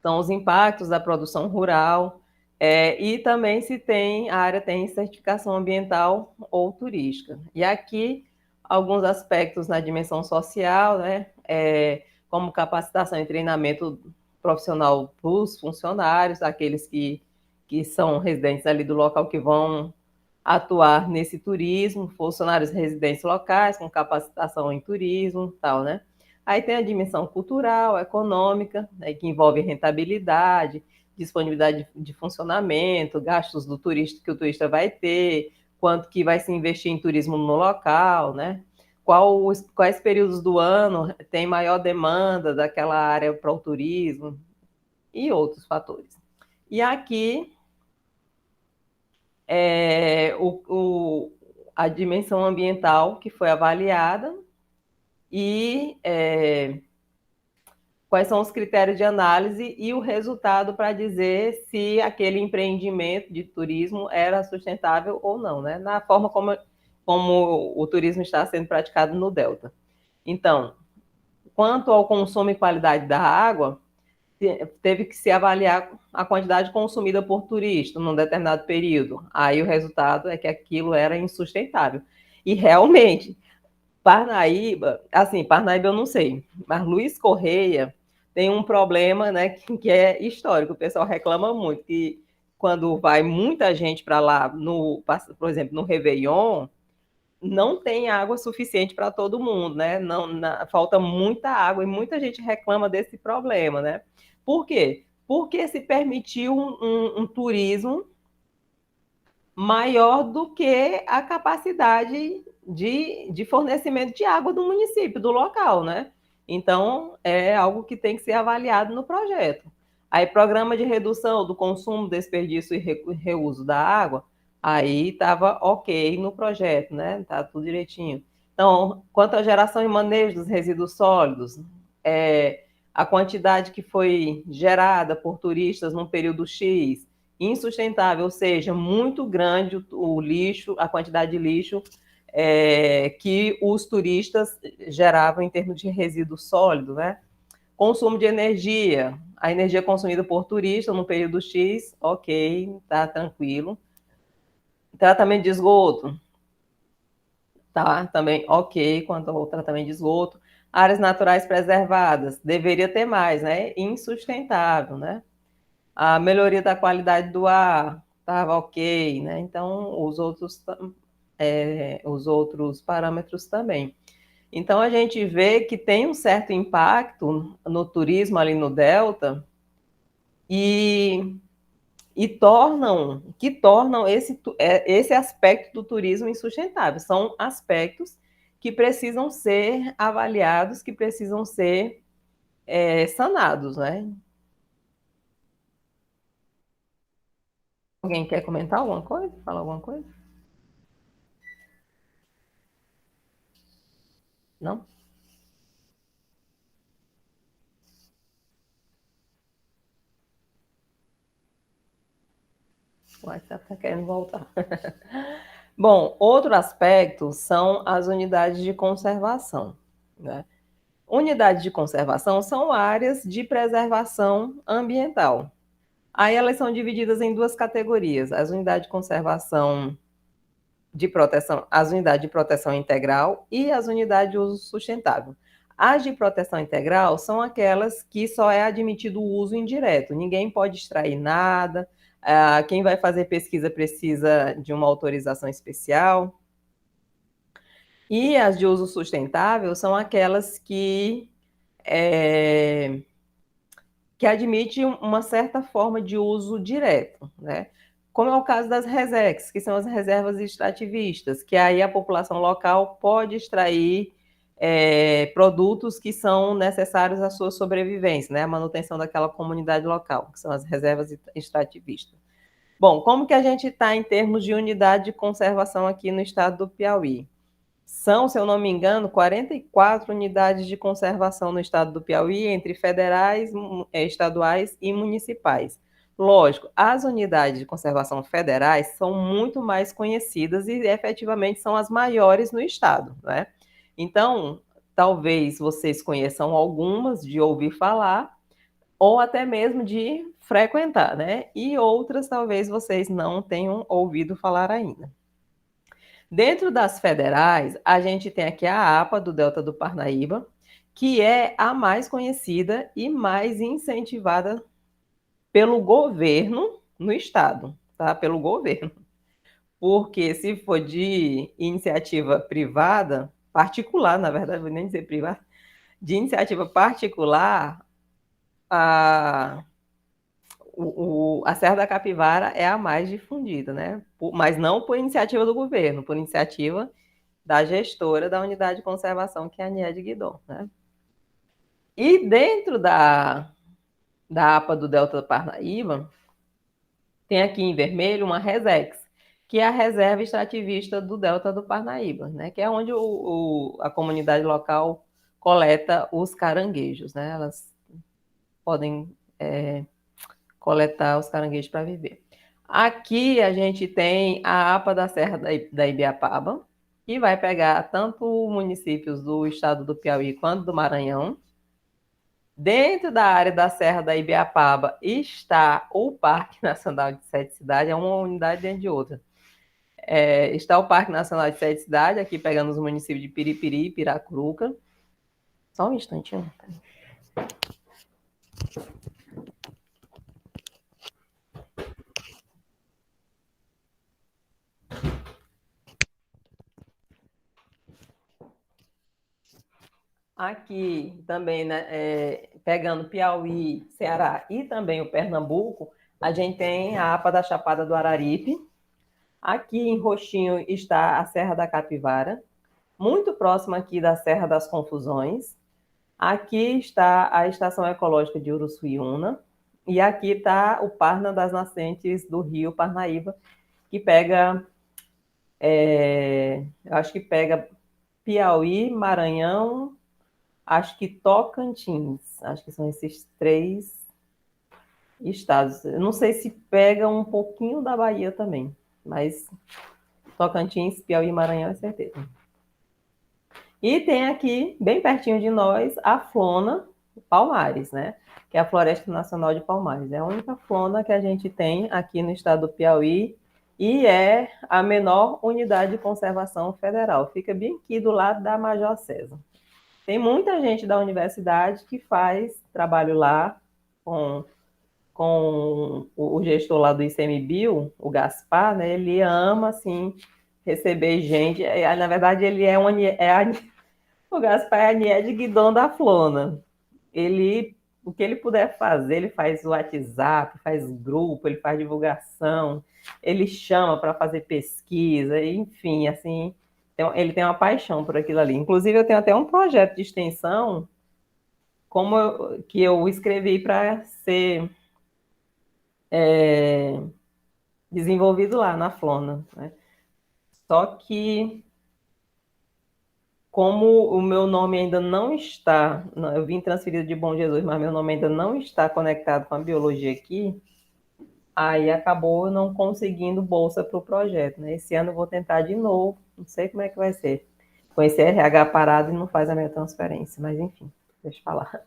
Speaker 1: são os impactos da produção rural, e também se a área tem certificação ambiental ou turística. E aqui, alguns aspectos na dimensão social, né, como capacitação e treinamento profissional para os funcionários, aqueles que são residentes ali do local que vão atuar nesse turismo, funcionários residentes locais com capacitação em turismo, tal, né? Aí tem a dimensão cultural, econômica, né, que envolve rentabilidade, disponibilidade de funcionamento, gastos do turista que o turista vai ter, quanto que vai se investir em turismo no local, né? Quais períodos do ano tem maior demanda daquela área para o turismo e outros fatores. E aqui a dimensão ambiental que foi avaliada e quais são os critérios de análise e o resultado para dizer se aquele empreendimento de turismo era sustentável ou não, né? Na forma como o turismo está sendo praticado no Delta. Então, quanto ao consumo e qualidade da água, teve que se avaliar a quantidade consumida por turista num determinado período. Aí o resultado é que aquilo era insustentável. E realmente, Parnaíba eu não sei, mas Luiz Correia tem um problema, né, que é histórico, o pessoal reclama muito, que quando vai muita gente para lá, por exemplo, no Réveillon, não tem água suficiente para todo mundo, né? Falta muita água e muita gente reclama desse problema, né? Por quê? Porque se permitiu um turismo maior do que a capacidade de fornecimento de água do município, do local, né? Então, é algo que tem que ser avaliado no projeto. Aí, programa de redução do consumo, desperdício e reuso da água, aí estava ok no projeto, né? Tá tudo direitinho. Então, quanto à geração e manejo dos resíduos sólidos, a quantidade que foi gerada por turistas num período X, insustentável, ou seja, muito grande o lixo, a quantidade de lixo que os turistas geravam em termos de resíduo sólido, né? Consumo de energia, a energia consumida por turista no período X, ok, tá tranquilo. Tratamento de esgoto, tá também ok quanto ao tratamento de esgoto. Áreas naturais preservadas, deveria ter mais, né? Insustentável, né? A melhoria da qualidade do ar estava ok, né? Então, os outros parâmetros também. Então, a gente vê que tem um certo impacto no turismo ali no Delta que tornam esse aspecto do turismo insustentável. São aspectos que precisam ser avaliados, que precisam ser sanados, né? Alguém quer comentar alguma coisa? Falar alguma coisa? Não? O WhatsApp está querendo voltar. Bom, outro aspecto são as unidades de conservação, né? Unidades de conservação são áreas de preservação ambiental. Aí elas são divididas em duas categorias: as unidades de conservação de proteção, as unidades de proteção integral e as unidades de uso sustentável. As de proteção integral são aquelas que só é admitido o uso indireto, ninguém pode extrair nada, quem vai fazer pesquisa precisa de uma autorização especial. E as de uso sustentável são aquelas que admitem uma certa forma de uso direto, né? Como é o caso das RESEX, que são as reservas extrativistas, que aí a população local pode extrair produtos que são necessários à sua sobrevivência, né? A manutenção daquela comunidade local, que são as reservas extrativistas. Bom, como que a gente está em termos de unidade de conservação aqui no estado do Piauí? São, se eu não me engano, 44 unidades de conservação no estado do Piauí, entre federais, estaduais e municipais. Lógico, as unidades de conservação federais são muito mais conhecidas e efetivamente são as maiores no estado, né? Então, talvez vocês conheçam algumas de ouvir falar ou até mesmo de frequentar, né? E outras talvez vocês não tenham ouvido falar ainda. Dentro das federais, a gente tem aqui a APA do Delta do Parnaíba, que é a mais conhecida e mais incentivada pelo governo no estado, tá? Pelo governo. Porque se for de iniciativa privada, particular, na verdade, vou nem dizer privada, de iniciativa particular, a Serra da Capivara é a mais difundida, né? Mas não por iniciativa do governo, por iniciativa da gestora da unidade de conservação, que é a Niede Guidon, né? E dentro da APA do Delta do Parnaíba, tem aqui em vermelho uma RESEX, que é a Reserva Extrativista do Delta do Parnaíba, né? Que é onde a comunidade local coleta os caranguejos, né? Elas podem coletar os caranguejos para viver. Aqui a gente tem a APA da Serra da Ibiapaba, que vai pegar tanto municípios do estado do Piauí quanto do Maranhão. Dentro da área da Serra da Ibiapaba está o Parque Nacional de Sete Cidades, é uma unidade dentro de outra. Está o Parque Nacional de Sete Cidades, aqui pegando os municípios de Piripiri e Piracuruca. Só um instantinho. Aqui também, né, pegando Piauí, Ceará e também o Pernambuco, a gente tem a APA da Chapada do Araripe. Aqui em roxinho está a Serra da Capivara, muito próxima aqui da Serra das Confusões. Aqui está a Estação Ecológica de Uruçuiuna. E aqui está o Parna das Nascentes do Rio Parnaíba, que pega, acho que pega Piauí, Maranhão, acho que Tocantins, acho que são esses 3 estados. Eu não sei se pega um pouquinho da Bahia também, mas Tocantins, Piauí e Maranhão é certeza. E tem aqui, bem pertinho de nós, a Flona Palmares, né? Que é a Floresta Nacional de Palmares. É a única flona que a gente tem aqui no estado do Piauí e é a menor unidade de conservação federal. Fica bem aqui do lado da Major César. Tem muita gente da universidade que faz trabalho lá com o gestor lá do ICMBio, o Gaspar, né? Ele ama, assim, receber gente. Na verdade, ele o Gaspar é a Niede Guidon da Flona. O que ele puder fazer, ele faz o WhatsApp, faz grupo, ele faz divulgação, ele chama para fazer pesquisa, enfim, assim, Ele tem uma paixão por aquilo ali. Inclusive, eu tenho até um projeto de extensão que eu escrevi para ser desenvolvido lá na Flona, né? Só que, como o meu nome ainda não está, eu vim transferido de Bom Jesus, mas meu nome ainda não está conectado com a biologia aqui, aí acabou não conseguindo bolsa para o projeto, né? Esse ano eu vou tentar de novo, não sei como é que vai ser. Com esse RH parado e não faz a minha transferência, mas enfim, deixa eu falar.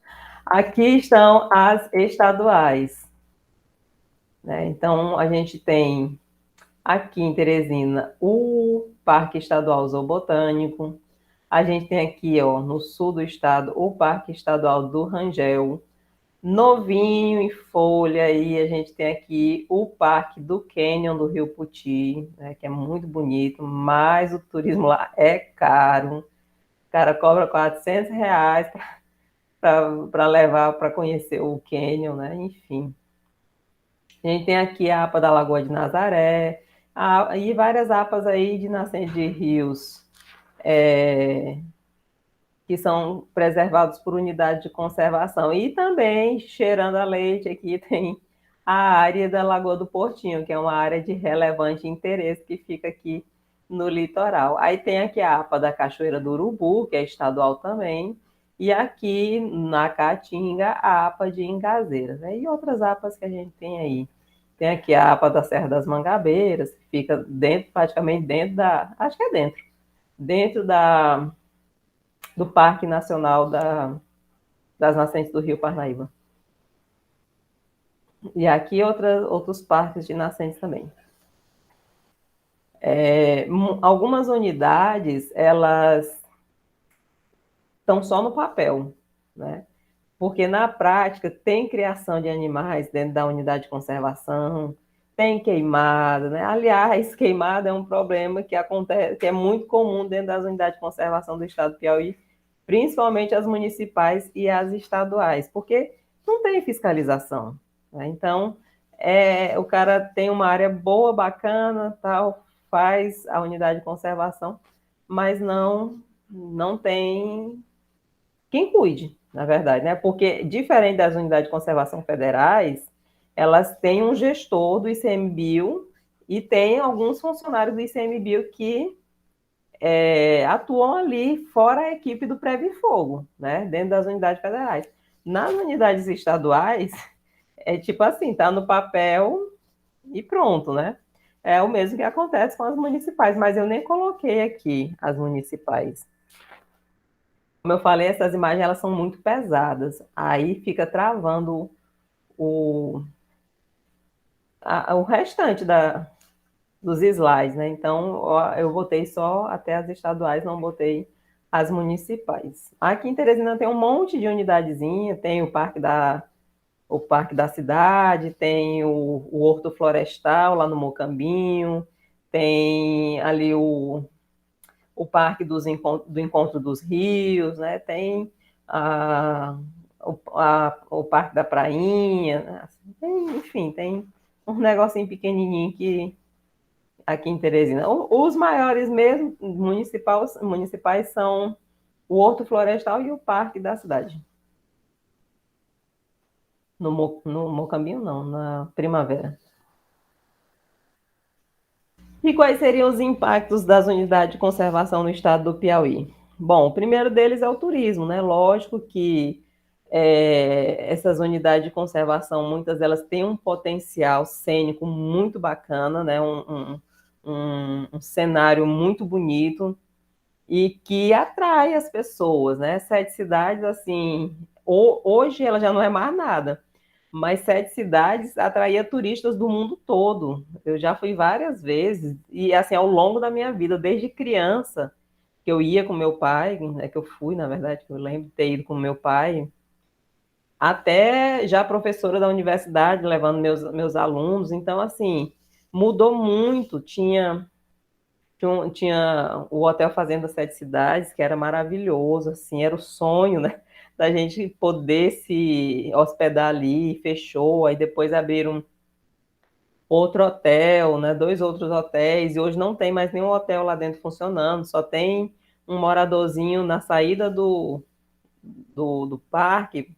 Speaker 1: Aqui estão as estaduais, né? Então, a gente tem aqui em Teresina o Parque Estadual Zoobotânico, a gente tem aqui, ó, no sul do estado, o Parque Estadual do Rangel, novinho em folha, aí a gente tem aqui o Parque do Canyon do Rio Puti, né, que é muito bonito, mas o turismo lá é caro. O cara cobra R$ 400 para levar para conhecer o Canyon, né? Enfim. A gente tem aqui a APA da Lagoa de Nazaré, e várias APAs aí de nascentes de rios, que são preservados por unidade de conservação. E também, cheirando a leite, aqui tem a área da Lagoa do Portinho, que é uma área de relevante interesse que fica aqui no litoral. Aí tem aqui a APA da Cachoeira do Urubu, que é estadual também, e aqui na Caatinga, a APA de Ingazeiras, né? E outras APAs que a gente tem aí. Tem aqui a APA da Serra das Mangabeiras, que fica dentro, praticamente dentro da, acho que é dentro do Parque Nacional das Nascentes do Rio Parnaíba. E aqui outros parques de nascentes também. Algumas unidades, elas estão só no papel, né? Porque na prática tem criação de animais dentro da unidade de conservação, tem queimada, né? Aliás, queimada é um problema que acontece, que é muito comum dentro das unidades de conservação do estado do Piauí, principalmente as municipais e as estaduais, porque não tem fiscalização, né? Então, o cara tem uma área boa, bacana, tal, faz a unidade de conservação, mas não tem quem cuide, na verdade, né? Porque, diferente das unidades de conservação federais, elas têm um gestor do ICMBio e tem alguns funcionários do ICMBio que atuam ali fora a equipe do Preve Fogo, né? Dentro das unidades federais. Nas unidades estaduais, é tipo assim, tá no papel e pronto, né? É o mesmo que acontece com as municipais, mas eu nem coloquei aqui as municipais. Como eu falei, essas imagens elas são muito pesadas, aí fica travando o, o restante dos slides, né? Então, eu botei só até as estaduais, não botei as municipais. Aqui em Teresina tem um monte de unidadezinha, tem o Parque da Cidade, tem o Horto Florestal lá no Mocambinho, tem ali o Parque do Encontro dos Rios, né? Tem o Parque da Prainha, né? Enfim, tem um negocinho pequenininho que aqui em Teresina. Os maiores mesmo municipais são o Horto Florestal e o Parque da Cidade. No Mocambinho, não, na Primavera. E quais seriam os impactos das unidades de conservação no estado do Piauí? Bom, o primeiro deles é o turismo, né? Lógico que essas unidades de conservação, muitas delas têm um potencial cênico muito bacana, né? Um cenário muito bonito e que atrai as pessoas, né? Sete cidades, assim, hoje ela já não é mais nada, mas Sete Cidades atraía turistas do mundo todo. Eu já fui várias vezes, e assim, ao longo da minha vida, desde criança, que eu ia com meu pai, né, que eu fui, na verdade, que eu lembro de ter ido com meu pai, até já professora da universidade, levando meus alunos. Então, assim, mudou muito. Tinha o Hotel Fazenda Sete Cidades, que era maravilhoso, assim, era o sonho, né, da gente poder se hospedar ali, fechou, aí depois abriram outro hotel, né, 2 outros hotéis, e hoje não tem mais nenhum hotel lá dentro funcionando, só tem um moradorzinho na saída do parque,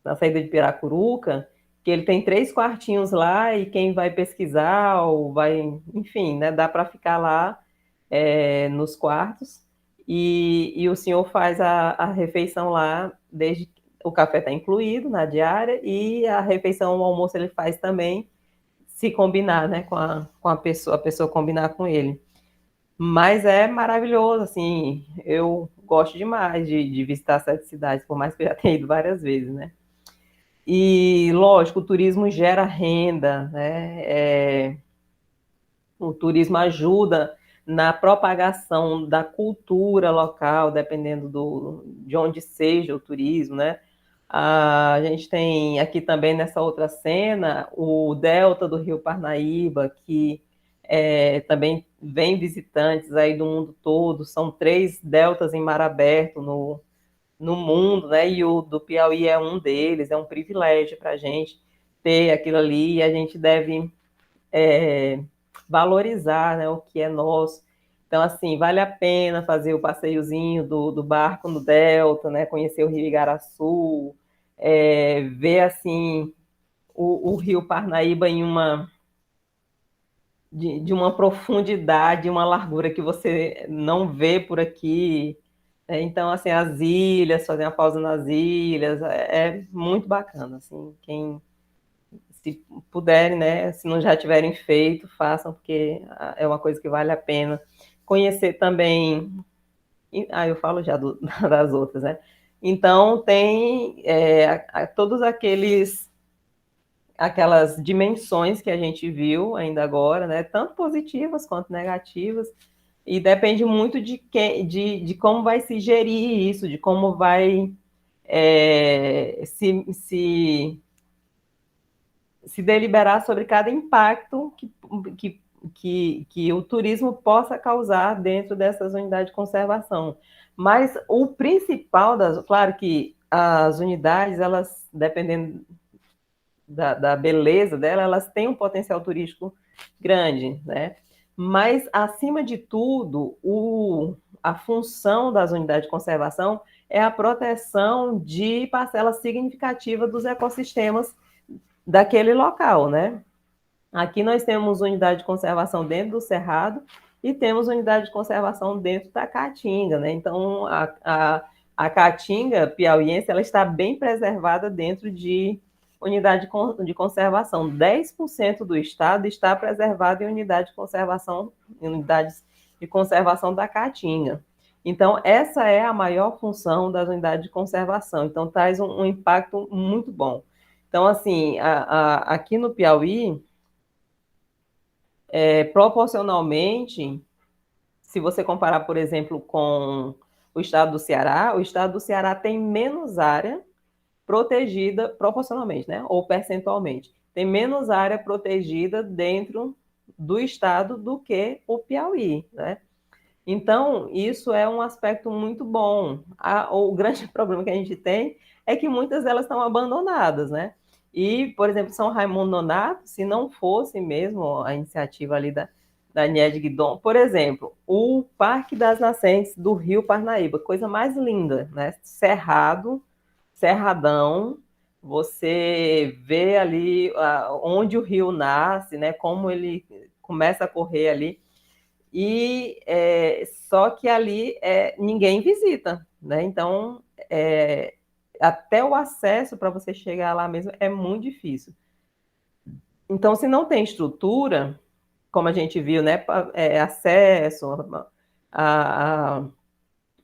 Speaker 1: na saída de Piracuruca, que ele tem 3 quartinhos lá, e quem vai pesquisar ou vai, enfim, né, dá para ficar lá nos quartos, e o senhor faz a refeição lá, desde o café está incluído na diária, e a refeição, o almoço ele faz também, se combinar, né, com a pessoa combinar com ele. Mas é maravilhoso, assim, eu gosto demais de visitar 7 cidades, por mais que eu já tenha ido várias vezes, né? E, lógico, o turismo gera renda, né? O turismo ajuda na propagação da cultura local, dependendo de onde seja o turismo, né? A gente tem aqui também nessa outra cena o delta do Rio Parnaíba, que também vem visitantes aí do mundo todo, são 3 deltas em mar aberto no mundo, né? E o do Piauí é um deles, é um privilégio para a gente ter aquilo ali, e a gente deve valorizar, né, o que é nosso. Então, assim, vale a pena fazer o passeiozinho do barco no Delta, né, conhecer o Rio Igaraçu, ver, assim, o Rio Parnaíba de uma profundidade, uma largura que você não vê por aqui. Então, assim, as ilhas, fazer uma pausa nas ilhas, é muito bacana, assim, quem se puderem, né, se não já tiverem feito, façam, porque é uma coisa que vale a pena. Conhecer também, eu falo já das outras, né? Então, tem todos aquelas dimensões que a gente viu ainda agora, né, tanto positivas quanto negativas, e depende muito de como vai se gerir isso, de como vai se deliberar sobre cada impacto que o turismo possa causar dentro dessas unidades de conservação. Mas o principal claro que as unidades, elas, dependendo da beleza dela, elas têm um potencial turístico grande, né? Mas, acima de tudo, a função das unidades de conservação é a proteção de parcela significativa dos ecossistemas daquele local, né? Aqui nós temos unidade de conservação dentro do Cerrado e temos unidade de conservação dentro da Caatinga, né? Então, a Caatinga piauiense, ela está bem preservada dentro de unidade de conservação. 10% do estado está preservado em unidades de conservação da Caatinga. Então, essa é a maior função das unidades de conservação. Então, traz um impacto muito bom. Então, assim, aqui no Piauí, proporcionalmente, se você comparar, por exemplo, com o estado do Ceará tem menos área protegida proporcionalmente, né? Ou percentualmente. Tem menos área protegida dentro do estado do que o Piauí, né? Então, isso é um aspecto muito bom. O grande problema que a gente tem é que muitas delas estão abandonadas, né? E, por exemplo, São Raimundo Nonato, se não fosse mesmo a iniciativa ali da Niede Guidon, por exemplo, o Parque das Nascentes do Rio Parnaíba, coisa mais linda, né? Cerradão, você vê ali onde o rio nasce, né? Como ele começa a correr ali, e só que ali ninguém visita, né? Então, até o acesso para você chegar lá mesmo é muito difícil. Então, se não tem estrutura, como a gente viu, né, acesso a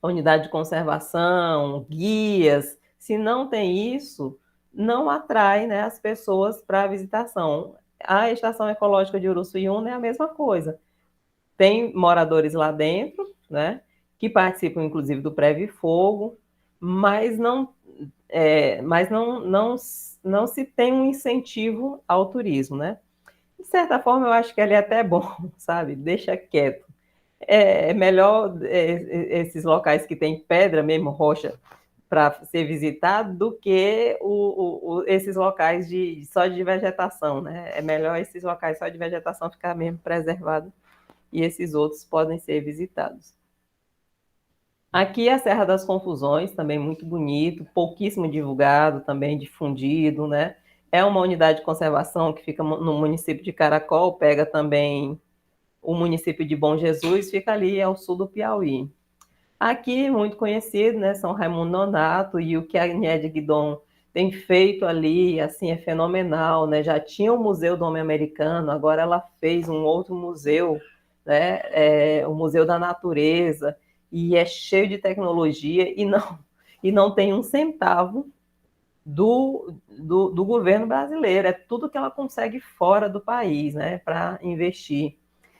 Speaker 1: unidade de conservação, guias, se não tem isso, não atrai, né, as pessoas para a visitação. A Estação Ecológica de Uruçuiuna é a mesma coisa. Tem moradores lá dentro, né, que participam, inclusive, do Preve Fogo, mas não se tem um incentivo ao turismo, né? De certa forma, eu acho que ele é até bom, sabe? Deixa quieto. É melhor esses locais que tem pedra mesmo, rocha, para ser visitado do que esses locais só de vegetação, né? É melhor esses locais só de vegetação ficar mesmo preservados e esses outros podem ser visitados. Aqui a Serra das Confusões, também muito bonito, pouquíssimo divulgado, também difundido, né? É uma unidade de conservação que fica no município de Caracol, pega também o município de Bom Jesus, fica ali ao sul do Piauí. Aqui, muito conhecido, né, São Raimundo Nonato, e o que a Niede Guidon tem feito ali, assim, é fenomenal, né? Já tinha o Museu do Homem Americano, agora ela fez um outro museu, né, o Museu da Natureza, e é cheio de tecnologia e não tem um centavo do governo brasileiro, é tudo que ela consegue fora do país, né, para investir.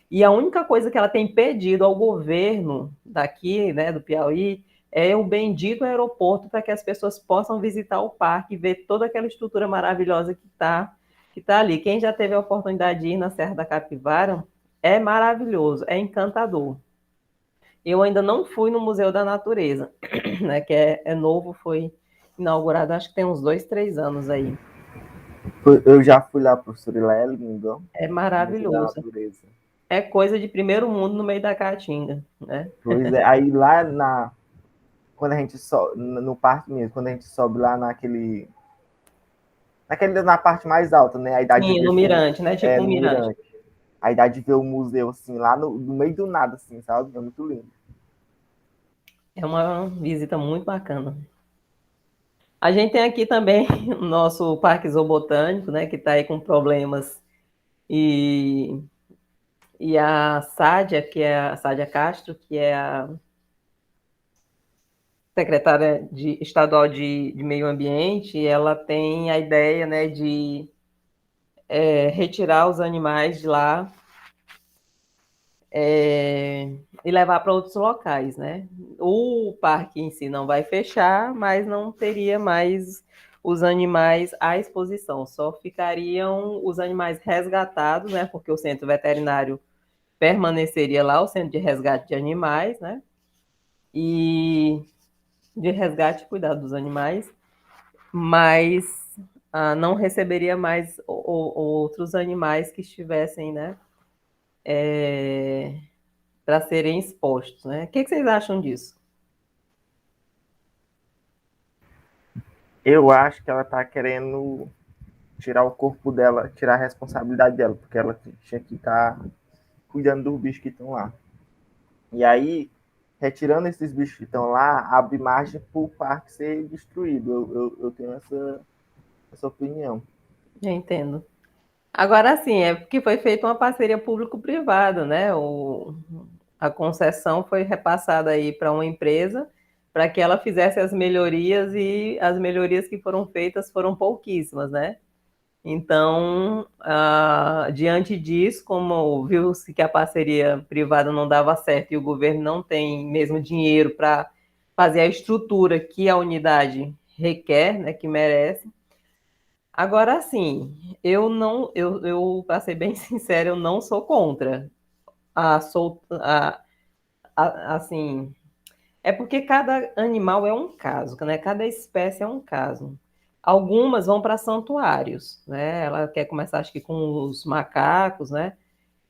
Speaker 1: E a única coisa que ela tem pedido ao governo daqui, né, do Piauí, é o bendito aeroporto para que as pessoas possam visitar o parque e ver toda aquela estrutura maravilhosa que tá ali. Quem já teve a oportunidade de ir na Serra da Capivara, é maravilhoso, é encantador. Eu ainda não fui no Museu da Natureza, né, que é novo, foi inaugurado, acho que tem uns 2, 3 anos aí.
Speaker 2: Eu já fui lá pro Surilé, é lindo.
Speaker 1: É maravilhoso. É coisa de primeiro mundo no meio da Caatinga, né?
Speaker 2: Pois é, aí lá quando a gente sobe, no parque mesmo, quando a gente sobe lá na parte mais alta, né? A idade
Speaker 1: Sim,
Speaker 2: de ver
Speaker 1: no Mirante, né? Tipo um
Speaker 2: no
Speaker 1: Mirante.
Speaker 2: Mirante. A idade de ver o museu, assim, lá no meio do nada, assim, sabe? É muito lindo.
Speaker 1: É uma visita muito bacana. A gente tem aqui também o nosso Parque Zoobotânico, né? Que está aí com problemas. E a Sádia, a Sádia Castro, que é a secretária estadual de Meio Ambiente, ela tem a ideia, né, de retirar os animais de lá e levar para outros locais, né? O parque em si não vai fechar, mas não teria mais os animais à exposição, só ficariam os animais resgatados, né? Porque o centro veterinário permaneceria lá, o centro de resgate de animais, né? E de resgate e cuidado dos animais, mas não receberia mais outros animais que estivessem, né? Para serem expostos, né? O que vocês acham disso?
Speaker 2: Eu acho que ela tá querendo tirar o corpo dela, tirar a responsabilidade dela, porque ela tinha que estar cuidando dos bichos que estão lá. E aí, retirando esses bichos que estão lá, abre margem para o parque ser destruído. Eu tenho essa opinião.
Speaker 1: Eu entendo. Agora, sim, é porque foi feita uma parceria público-privada, né? A concessão foi repassada aí para uma empresa para que ela fizesse as melhorias e as melhorias que foram feitas foram pouquíssimas, né? Então, diante disso, como viu-se que a parceria privada não dava certo e o governo não tem mesmo dinheiro para fazer a estrutura que a unidade requer, né, que merece. Agora, assim, eu não, eu para ser bem sincero, eu não sou contra assim, é porque cada animal é um caso, né? Cada espécie é um caso. Algumas vão para santuários, né? Ela quer começar, acho que com os macacos, né?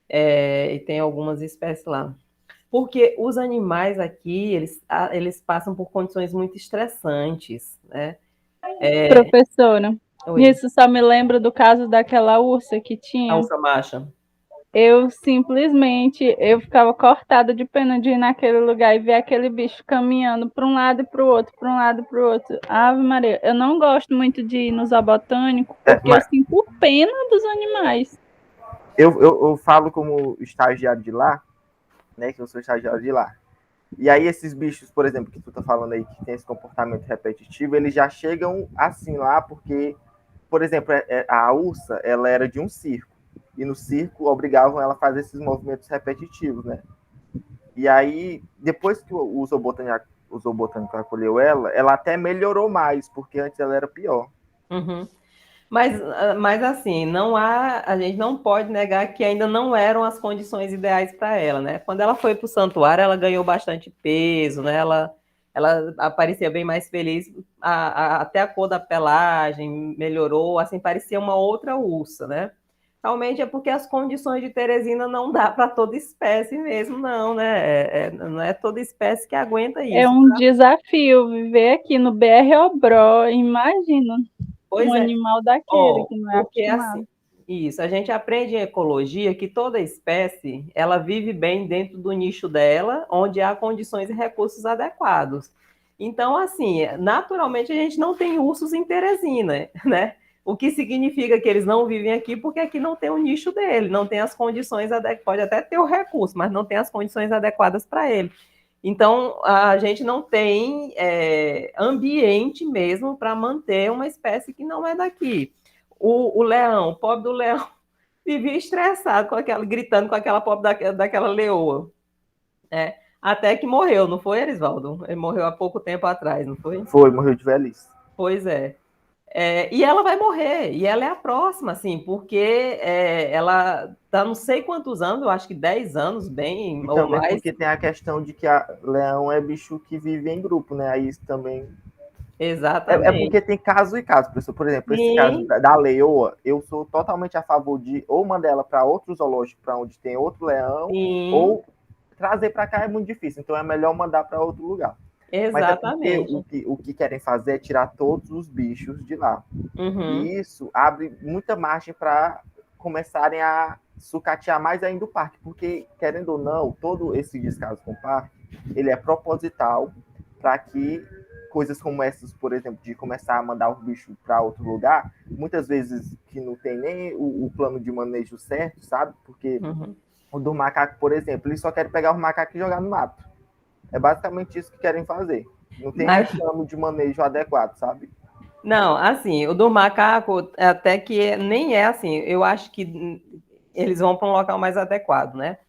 Speaker 1: E tem algumas espécies lá. Porque os animais aqui, eles passam por condições muito estressantes, né?
Speaker 3: Professora,
Speaker 1: Oi,
Speaker 3: isso só me lembra do caso daquela ursa que
Speaker 1: a
Speaker 3: tinha.
Speaker 1: onça macha.
Speaker 3: Eu ficava cortada de pena de ir naquele lugar e ver aquele bicho caminhando para um lado e para o outro, para um lado e para o outro. Ave Maria, eu não gosto muito de ir no zoobotânico porque eu
Speaker 2: Mas
Speaker 3: sinto pena dos animais.
Speaker 2: eu falo como estagiário de lá, né? Que eu sou estagiário de lá. E aí esses bichos, por exemplo, que tu tá falando aí, que tem esse comportamento repetitivo, eles já chegam assim lá porque, por exemplo, a ursa, ela era de um circo. E no circo obrigavam ela a fazer esses movimentos repetitivos, né? E aí, depois que o zoobotânico acolheu ela até melhorou mais, porque antes ela era pior.
Speaker 1: Uhum. Mas assim, a gente não pode negar que ainda não eram as condições ideais para ela, né? Quando ela foi para o santuário, ela ganhou bastante peso, né? Ela ela aparecia bem mais feliz, até a cor da pelagem melhorou, assim, parecia uma outra ursa, né? Realmente é porque as condições de Teresina não dá para toda espécie mesmo, não, né? Não é toda espécie que aguenta
Speaker 3: É
Speaker 1: isso.
Speaker 3: um desafio viver aqui no BR Obró. Imagina
Speaker 1: Pois
Speaker 3: um
Speaker 1: é.
Speaker 3: animal daquele
Speaker 1: Ó,
Speaker 3: que não é
Speaker 1: porque assim,
Speaker 3: acostumado.
Speaker 1: isso, a gente aprende em ecologia que toda espécie, ela vive bem dentro do nicho dela, onde há condições e recursos adequados. Então, assim, naturalmente a gente não tem ursos em Teresina, né? O que significa que eles não vivem aqui porque aqui não tem o nicho dele, não tem as condições adequadas, pode até ter o recurso, mas não tem as condições adequadas para ele. Então, a gente não tem ambiente mesmo para manter uma espécie que não é daqui. O leão, o pobre do leão, vivia estressado, gritando com aquela pobre daquela leoa. Até que morreu, não foi, Erisvaldo? Ele morreu há pouco tempo atrás, não foi?
Speaker 2: Foi, morreu de velhice.
Speaker 1: Pois é. E ela vai morrer, e ela é a próxima, assim, porque ela está não sei quantos anos, eu acho que 10 anos, bem,
Speaker 2: E
Speaker 1: ou
Speaker 2: também
Speaker 1: mais.
Speaker 2: porque tem a questão de que a leão é bicho que vive em grupo, né? Aí isso também. É
Speaker 1: Exatamente.
Speaker 2: porque tem caso e caso, professor. Por exemplo, esse caso
Speaker 1: Sim,
Speaker 2: da leoa, eu sou totalmente a favor de ou mandar ela para outro zoológico, para onde tem outro leão,
Speaker 1: sim,
Speaker 2: ou trazer para cá é muito difícil. Então é melhor mandar para outro lugar. Mas é porque
Speaker 1: exatamente.
Speaker 2: o que querem fazer é tirar todos os bichos de lá.
Speaker 1: Uhum,
Speaker 2: E isso abre muita margem para começarem a sucatear mais ainda o parque, porque, querendo ou não, todo esse descaso com o parque, ele é proposital para que coisas como essas, por exemplo, de começar a mandar o bicho para outro lugar, muitas vezes que não tem nem o plano de manejo certo, sabe? Porque
Speaker 1: uhum.
Speaker 2: o do macaco, por exemplo, eles só querem pegar o macaco e jogar no mato. É basicamente isso que querem fazer. Não tem um
Speaker 1: Mas,
Speaker 2: plano de manejo adequado, sabe?
Speaker 1: não, assim, o do macaco até que nem é assim. Eu acho que eles vão para um local mais adequado, né?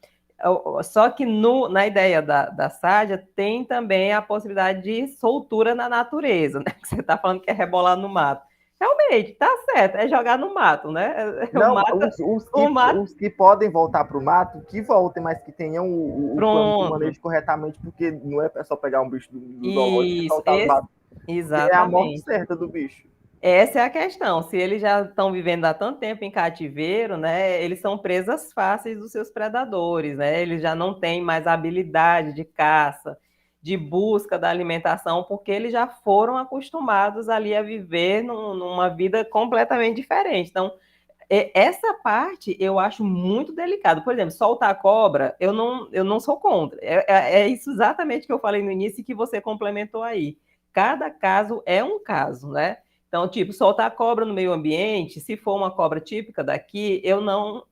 Speaker 1: Só que na ideia da Sádia tem também a possibilidade de soltura na natureza, né? Que você está falando que é rebolar no mato. Realmente, tá certo, é jogar no mato, né? O
Speaker 2: Não,
Speaker 1: mato, o mato,
Speaker 2: os que podem voltar para o mato, que voltem, mas que tenham o plano de
Speaker 1: pronto.
Speaker 2: manejo corretamente, porque não é só pegar um bicho do zoológico e
Speaker 1: Isso,
Speaker 2: soltar no mato, porque é a morte
Speaker 1: exatamente.
Speaker 2: certa do bicho.
Speaker 1: Essa é a questão. Se eles já estão vivendo há tanto tempo em cativeiro, né, eles são presas fáceis dos seus predadores, né? Eles já não têm mais habilidade de caça, de busca da alimentação, porque eles já foram acostumados ali a viver numa vida completamente diferente. Então, essa parte eu acho muito delicado. Por exemplo, soltar a cobra, eu não sou contra. É isso exatamente que eu falei no início e que você complementou aí. Cada caso é um caso, né? Então, tipo, soltar a cobra no meio ambiente, se for uma cobra típica daqui, eu não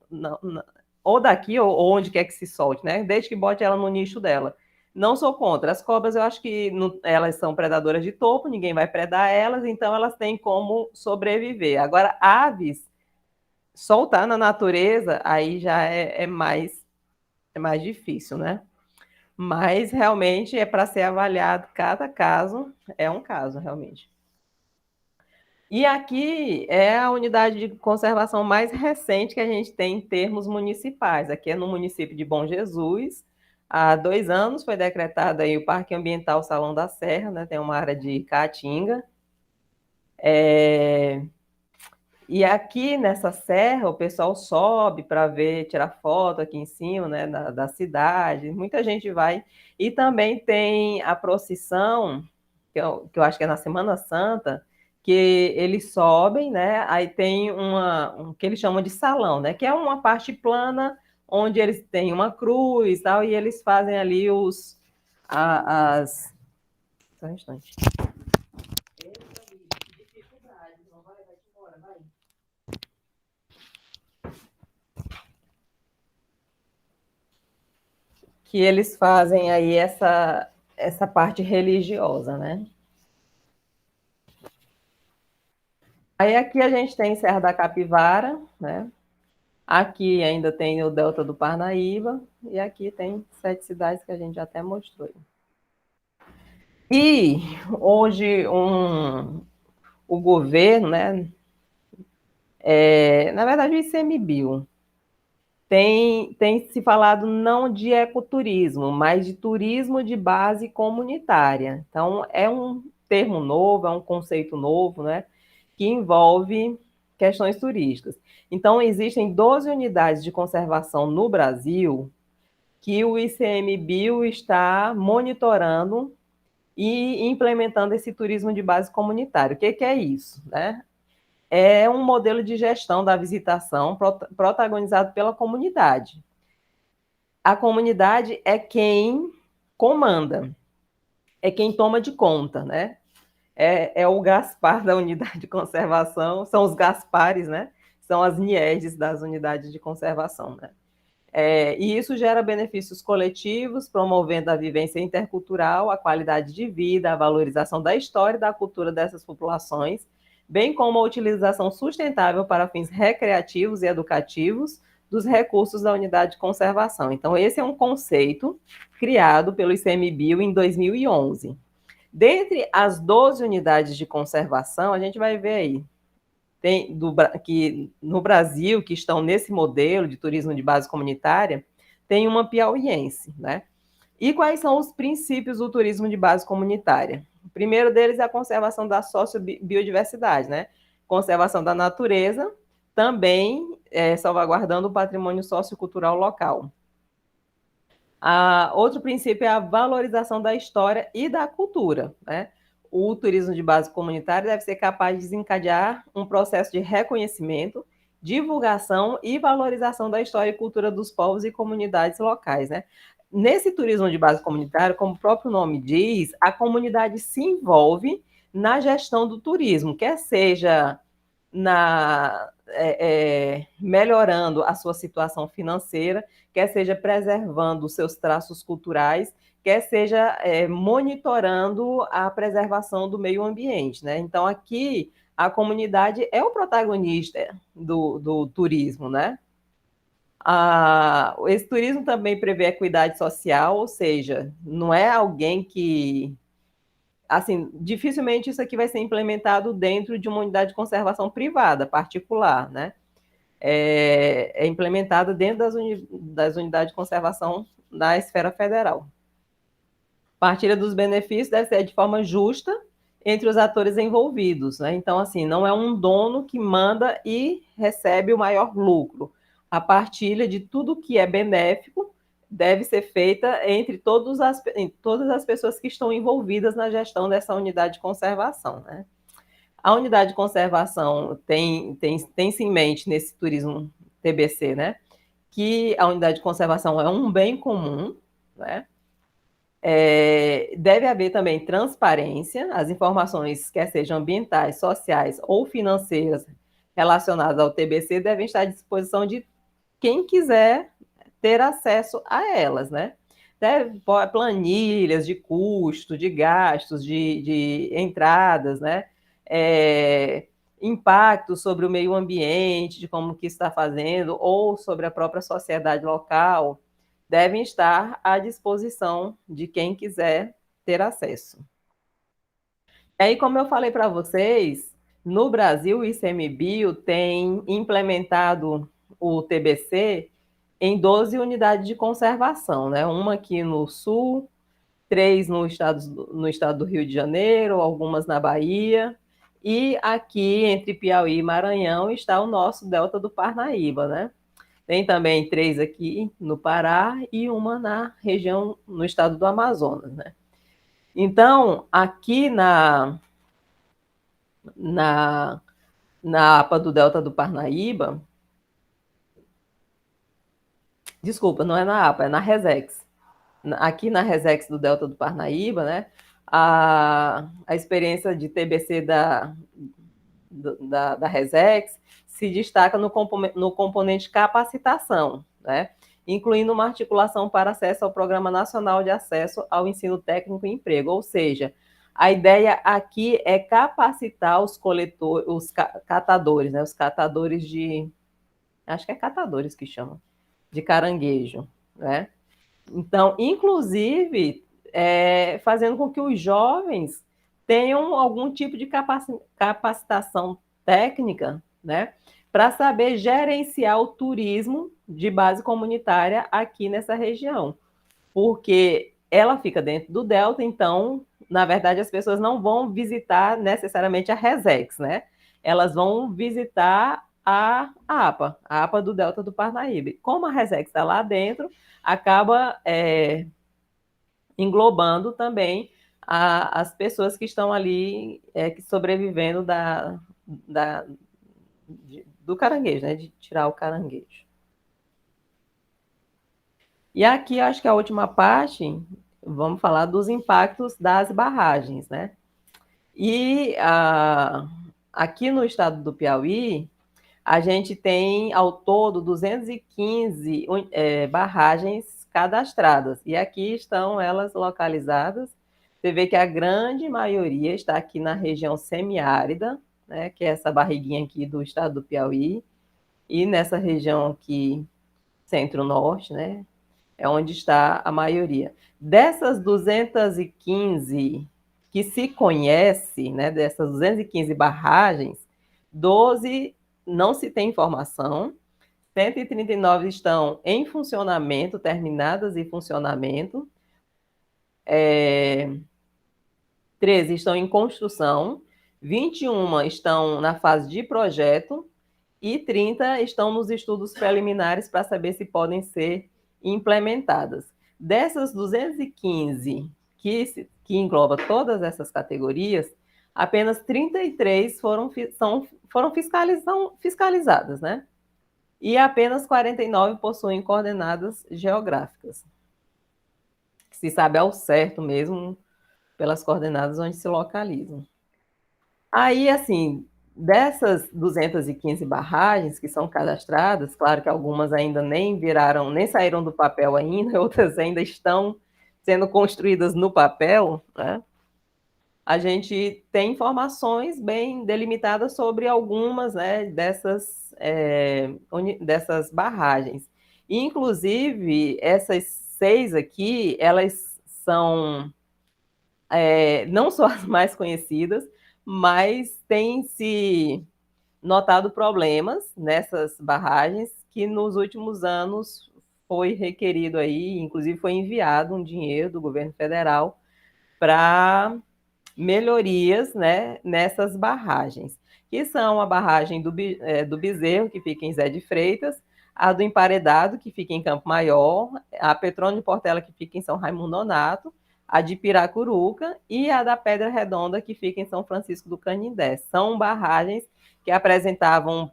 Speaker 1: ou daqui ou onde quer que se solte, né? Desde que bote ela no nicho dela. Não sou contra. As cobras, eu acho que elas são predadoras de topo, ninguém vai predar elas, então elas têm como sobreviver. Agora, aves soltar na natureza, aí já é mais difícil, né? Mas realmente é para ser avaliado cada caso, é um caso, realmente. E aqui é a unidade de conservação mais recente que a gente tem em termos municipais. Aqui é no município de Bom Jesus. Há 2 anos foi decretado aí o Parque Ambiental Salão da Serra, né? Tem uma área de caatinga. E aqui nessa serra o pessoal sobe para ver, tirar foto aqui em cima, né, da cidade. Muita gente vai. E também tem a procissão, que eu acho que é na Semana Santa, que eles sobem, né? Aí tem um que eles chamam de salão, né? Que é uma parte plana onde eles têm uma cruz, tal, e eles fazem ali as. Só um instante. Que eles fazem aí essa parte religiosa, né? Aí aqui a gente tem Serra da Capivara, né? Aqui ainda tem o Delta do Parnaíba, e aqui tem 7 cidades que a gente já até mostrou. E hoje o governo, né? Na verdade, o ICMBio tem se falado não de ecoturismo, mas de turismo de base comunitária. Então, é um termo novo, é um conceito novo, né, que envolve questões turísticas. Então, existem 12 unidades de conservação no Brasil que o ICMBio está monitorando e implementando esse turismo de base comunitária. O que é isso, né? É um modelo de gestão da visitação protagonizado pela comunidade. A comunidade é quem comanda, é quem toma de conta, né? É o Gaspar da unidade de conservação, são os Gaspares, né? São as NIEDs das unidades de conservação, né? E isso gera benefícios coletivos, promovendo a vivência intercultural, a qualidade de vida, a valorização da história e da cultura dessas populações, bem como a utilização sustentável para fins recreativos e educativos dos recursos da unidade de conservação. Então, esse é um conceito criado pelo ICMBio em 2011. Dentre as 12 unidades de conservação, a gente vai ver aí, que no Brasil, que estão nesse modelo de turismo de base comunitária, tem uma piauiense, né? E quais são os princípios do turismo de base comunitária? O primeiro deles é a conservação da sociobiodiversidade, né? Conservação da natureza, também salvaguardando o patrimônio sociocultural local. Outro princípio é a valorização da história e da cultura, né? O turismo de base comunitária deve ser capaz de desencadear um processo de reconhecimento, divulgação e valorização da história e cultura dos povos e comunidades locais, né? Nesse turismo de base comunitária, como o próprio nome diz, a comunidade se envolve na gestão do turismo, quer seja melhorando a sua situação financeira, quer seja preservando os seus traços culturais, quer seja monitorando a preservação do meio ambiente, né? Então, aqui, a comunidade é o protagonista do turismo, né? Esse turismo também prevê equidade social, ou seja, não é alguém que... Assim, dificilmente isso aqui vai ser implementado dentro de uma unidade de conservação privada, particular, né? É implementada dentro das unidades de conservação da esfera federal. Partilha dos benefícios deve ser de forma justa entre os atores envolvidos, né? Então, assim, não é um dono que manda e recebe o maior lucro. A partilha de tudo que é benéfico deve ser feita entre todas as pessoas que estão envolvidas na gestão dessa unidade de conservação, né? A unidade de conservação tem-se em mente nesse turismo TBC, né? Que a unidade de conservação é um bem comum, né? Deve haver também transparência, as informações, quer sejam ambientais, sociais ou financeiras relacionadas ao TBC, devem estar à disposição de quem quiser ter acesso a elas, né? Planilhas de custo, de gastos, de entradas, né? Impacto sobre o meio ambiente, de como que está fazendo, ou sobre a própria sociedade local, devem estar à disposição de quem quiser ter acesso. Aí, como eu falei para vocês, no Brasil, o ICMBio tem implementado o TBC em 12 unidades de conservação, né? Uma aqui no Sul, 3 no estado do Rio de Janeiro, algumas na Bahia, e aqui entre Piauí e Maranhão está o nosso Delta do Parnaíba, né? Tem também 3 aqui no Pará e uma na região, no estado do Amazonas, né? Então, aqui na APA do Delta do Parnaíba, desculpa, não é na APA, é na Resex. Aqui na Resex do Delta do Parnaíba, né, a experiência de TBC da Resex se destaca no componente capacitação, né, incluindo uma articulação para acesso ao Programa Nacional de Acesso ao Ensino Técnico e Emprego, ou seja, a ideia aqui é capacitar os coletores, os catadores, né, os catadores de... Acho que é catadores que chamam, de caranguejo, né? Então, inclusive, fazendo com que os jovens tenham algum tipo de capacitação técnica, né, para saber gerenciar o turismo de base comunitária aqui nessa região, porque ela fica dentro do delta, então, na verdade, as pessoas não vão visitar necessariamente a Resex, né? Elas vão visitar a APA do delta do Parnaíba. Como a Resex está lá dentro, acaba englobando também as pessoas que estão ali sobrevivendo do caranguejo, né? De tirar o caranguejo. E aqui, acho que a última parte, vamos falar dos impactos das barragens, né? E aqui no estado do Piauí, a gente tem, ao todo, 215 barragens cadastradas. E aqui estão elas localizadas. Você vê que a grande maioria está aqui na região semiárida, né, que é essa barriguinha aqui do estado do Piauí, e nessa região aqui, centro-norte, né, é onde está a maioria. Dessas 215 que se conhece, né, dessas 215 barragens, 12 não se tem informação, 139 estão em funcionamento, terminadas em funcionamento, 13 estão em construção, 21 estão na fase de projeto e 30 estão nos estudos preliminares para saber se podem ser implementadas. Dessas 215 que engloba todas essas categorias, apenas 33 foram fiscalizadas, né? E apenas 49 possuem coordenadas geográficas, que se sabe ao certo mesmo pelas coordenadas onde se localizam. Aí, assim, dessas 215 barragens que são cadastradas, claro que algumas ainda nem viraram, nem saíram do papel ainda, outras ainda estão sendo construídas no papel, né? A gente tem informações bem delimitadas sobre algumas, né, dessas barragens. E, inclusive, essas 6 aqui, elas são não só as mais conhecidas, mas tem se notado problemas nessas barragens que nos últimos anos foi requerido aí, inclusive foi enviado um dinheiro do governo federal para melhorias, né, nessas barragens, que são a barragem do Bezerro, que fica em Zé de Freitas, a do Emparedado, que fica em Campo Maior, a Petrônio de Portela, que fica em São Raimundo Nonato, a de Piracuruca e a da Pedra Redonda, que fica em São Francisco do Canindé. São barragens que apresentavam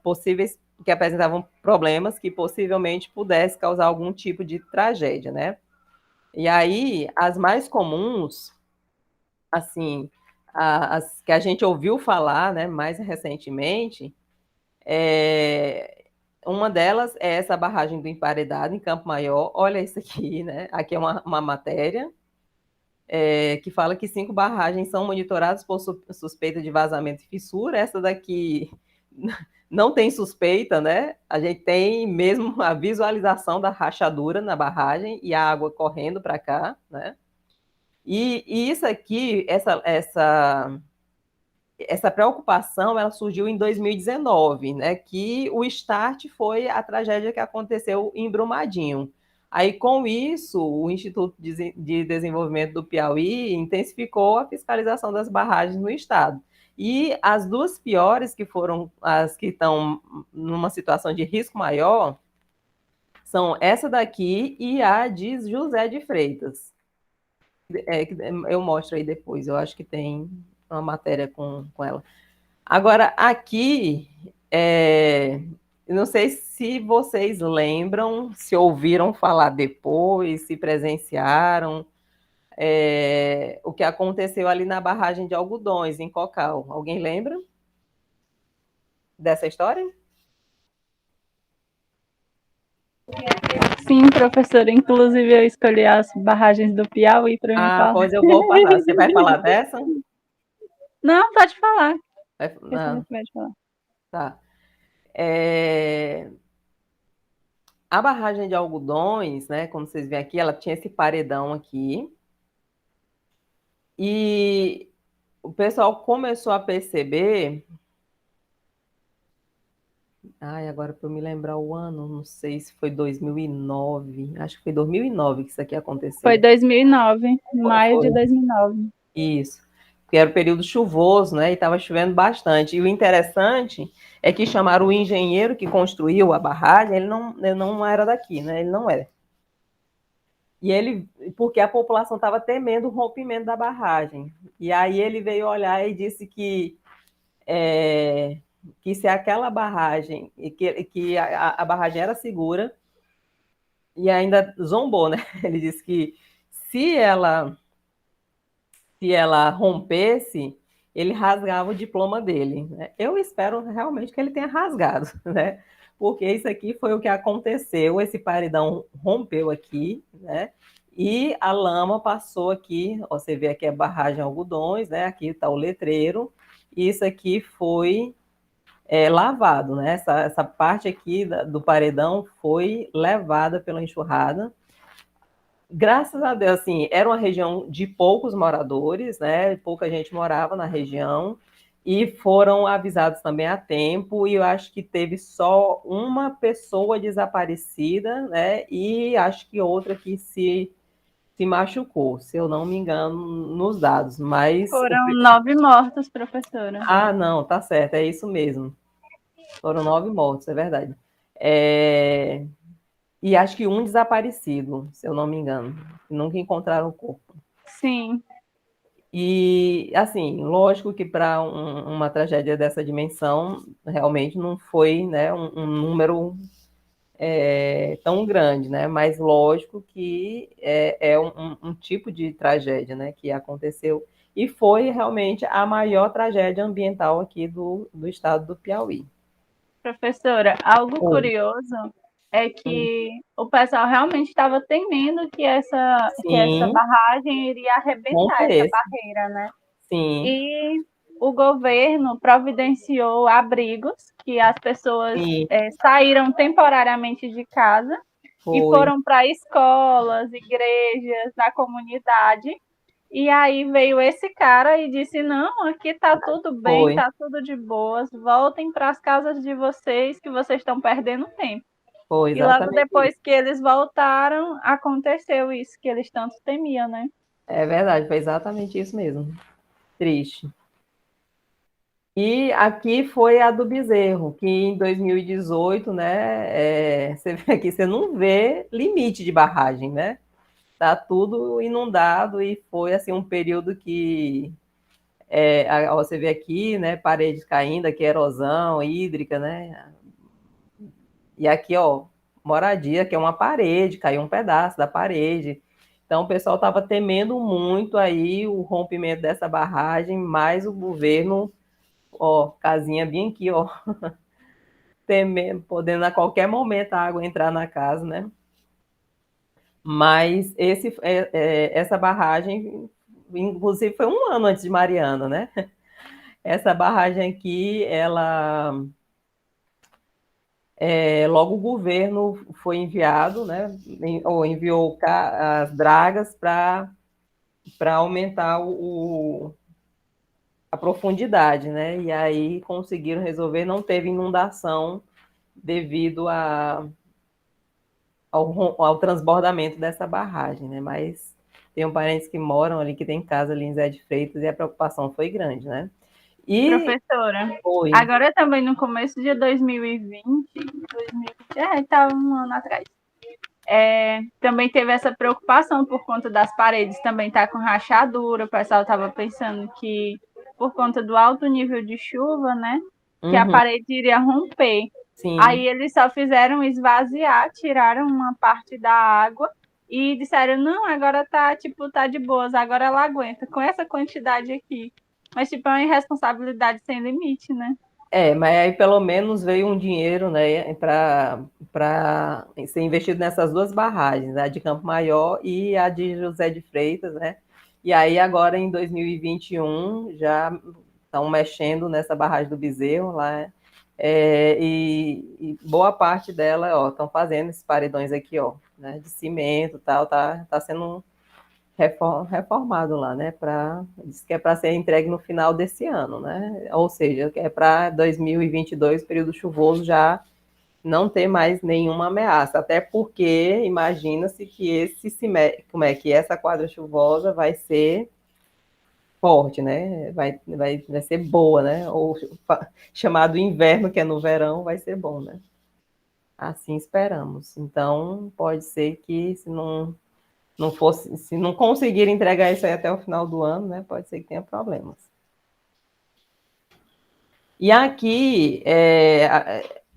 Speaker 1: problemas que possivelmente pudesse causar algum tipo de tragédia, né? E aí, as mais comuns, assim, as que a gente ouviu falar, né, mais recentemente, uma delas é essa barragem do Emparedado, em Campo Maior. Olha isso aqui, né? Aqui é uma matéria que fala que 5 barragens são monitoradas por suspeita de vazamento e fissura. Essa daqui não tem suspeita, né? A gente tem mesmo a visualização da rachadura na barragem e a água correndo para cá, né? E isso aqui, essa preocupação, ela surgiu em 2019, né? Que o start foi a tragédia que aconteceu em Brumadinho. Aí, com isso, o Instituto de Desenvolvimento do Piauí intensificou a fiscalização das barragens no estado. E as 2 piores, que foram as que estão numa situação de risco maior, são essa daqui e a de José de Freitas. Eu mostro aí depois, eu acho que tem uma matéria com ela. Agora, aqui, não sei se vocês lembram, se ouviram falar depois, se presenciaram, o que aconteceu ali na barragem de Algodões, em Cocal. Alguém lembra dessa história?
Speaker 3: Sim, professora. Inclusive, eu escolhi as barragens do Piauí para mim falar.
Speaker 1: Pois eu vou falar. Você vai falar dessa?
Speaker 3: Não, pode falar.
Speaker 1: Não.
Speaker 3: Pode falar.
Speaker 1: Tá. A barragem de Algodões, né, como vocês veem aqui, ela tinha esse paredão aqui. E o pessoal começou a perceber Ai, agora para eu me lembrar o ano, não sei se foi 2009, acho que foi 2009 que isso aqui
Speaker 3: Foi
Speaker 1: aconteceu.
Speaker 3: 2009, maio de
Speaker 1: Foi
Speaker 3: 2009.
Speaker 1: isso, que era o período chuvoso, né? E estava chovendo bastante. E o interessante é que chamaram o engenheiro que construiu a barragem, ele não era daqui, né? Ele não era. E ele, porque a população estava temendo o rompimento da barragem. E aí ele veio olhar e disse que se aquela barragem, que a barragem era segura, e ainda zombou, né? Ele disse que se ela, se ela rompesse, ele rasgava o diploma dele. Né? Eu espero realmente que ele tenha rasgado, né? Porque isso aqui foi o que aconteceu. Esse paredão rompeu aqui, né? E a lama passou aqui. Ó, você vê aqui a barragem Algodões, né? Aqui está o letreiro. E isso aqui foi lavado, né? Essa parte aqui do paredão foi levada pela enxurrada. Graças a Deus, assim, era uma região de poucos moradores, né? Pouca gente morava na região e foram avisados também a tempo. E eu acho que teve só uma pessoa desaparecida, né? E acho que outra que se machucou, se eu não me engano, nos dados. Mas
Speaker 3: Foram 9 mortos, professora.
Speaker 1: não, tá certo, é isso mesmo. Foram 9 mortos, é verdade. É... E acho que um desaparecido, se eu não me engano. Nunca encontraram o corpo.
Speaker 3: Sim.
Speaker 1: E, assim, lógico que para uma tragédia dessa dimensão, realmente não foi, né, um número tão grande, né? Mas lógico que é um tipo de tragédia, né, que aconteceu. E foi realmente a maior tragédia ambiental aqui do estado do Piauí.
Speaker 3: Professora, algo
Speaker 1: Oi.
Speaker 3: curioso é que o pessoal realmente estava temendo que essa
Speaker 1: Sim,
Speaker 3: barragem iria arrebentar essa
Speaker 1: acontece.
Speaker 3: barreira, né?
Speaker 1: Sim,
Speaker 3: E o governo providenciou abrigos que as pessoas
Speaker 1: sim,
Speaker 3: saíram temporariamente de casa e
Speaker 1: foi,
Speaker 3: foram para escolas, igrejas, na comunidade. E aí veio esse cara e disse: Não, aqui tá tudo bem,
Speaker 1: foi,
Speaker 3: tá tudo de boas, voltem para as casas de vocês, que vocês estão perdendo tempo.
Speaker 1: foi
Speaker 3: E logo
Speaker 1: exatamente
Speaker 3: depois
Speaker 1: isso.
Speaker 3: que eles voltaram, aconteceu isso que eles tanto temiam, né?
Speaker 1: É verdade, foi exatamente isso mesmo. Triste. E aqui foi a do Bezerro, que em 2018, né, você vê aqui, você não vê limite de barragem, né? Tá tudo inundado e foi assim um período que você vê aqui, né, paredes caindo, aqui erosão hídrica, né? E aqui, ó, moradia, que é uma parede, caiu um pedaço da parede. Então, o pessoal estava temendo muito aí o rompimento dessa barragem, mas o governo, ó, casinha bem aqui, ó, temendo, podendo a qualquer momento a água entrar na casa, né? Mas essa barragem, inclusive, foi um ano antes de Mariana, né? Essa barragem aqui, ela logo o governo foi enviado, né, ou enviou as dragas para aumentar a profundidade, né? E aí conseguiram resolver, não teve inundação devido ao transbordamento dessa barragem, né? Mas tem parentes que moram ali, que tem casa ali em Zé de Freitas, e a preocupação foi grande, né? E
Speaker 3: Professora,
Speaker 1: foi,
Speaker 3: agora também no começo de 2020, estava um ano atrás, também teve essa preocupação por conta das paredes, também tá com rachadura, o pessoal estava pensando que por conta do alto nível de chuva, né, que a
Speaker 1: uhum,
Speaker 3: parede iria romper.
Speaker 1: sim,
Speaker 3: Aí eles só fizeram esvaziar, tiraram uma parte da água e disseram, não, agora tá, tipo, tá de boas, agora ela aguenta, com essa quantidade aqui. Mas, tipo, é uma irresponsabilidade sem limite, né?
Speaker 1: mas aí pelo menos veio um dinheiro, né, para ser investido nessas duas barragens, a de Campo Maior e a de José de Freitas, né? E aí agora em 2021 já estão mexendo nessa barragem do Bezerro lá, e boa parte dela, ó, estão fazendo esses paredões aqui, ó, né, de cimento, tal, tá sendo reformado lá, né? Diz que é para ser entregue no final desse ano, né? Ou seja, que é para 2022, período chuvoso, já não ter mais nenhuma ameaça, até porque imagina-se que como é que essa quadra chuvosa vai ser forte, né? Vai ser boa, né? Ou chamado inverno, que é no verão, vai ser bom, né? Assim esperamos. Então, pode ser que se não conseguir entregar isso aí até o final do ano, né? Pode ser que tenha problemas. E aqui,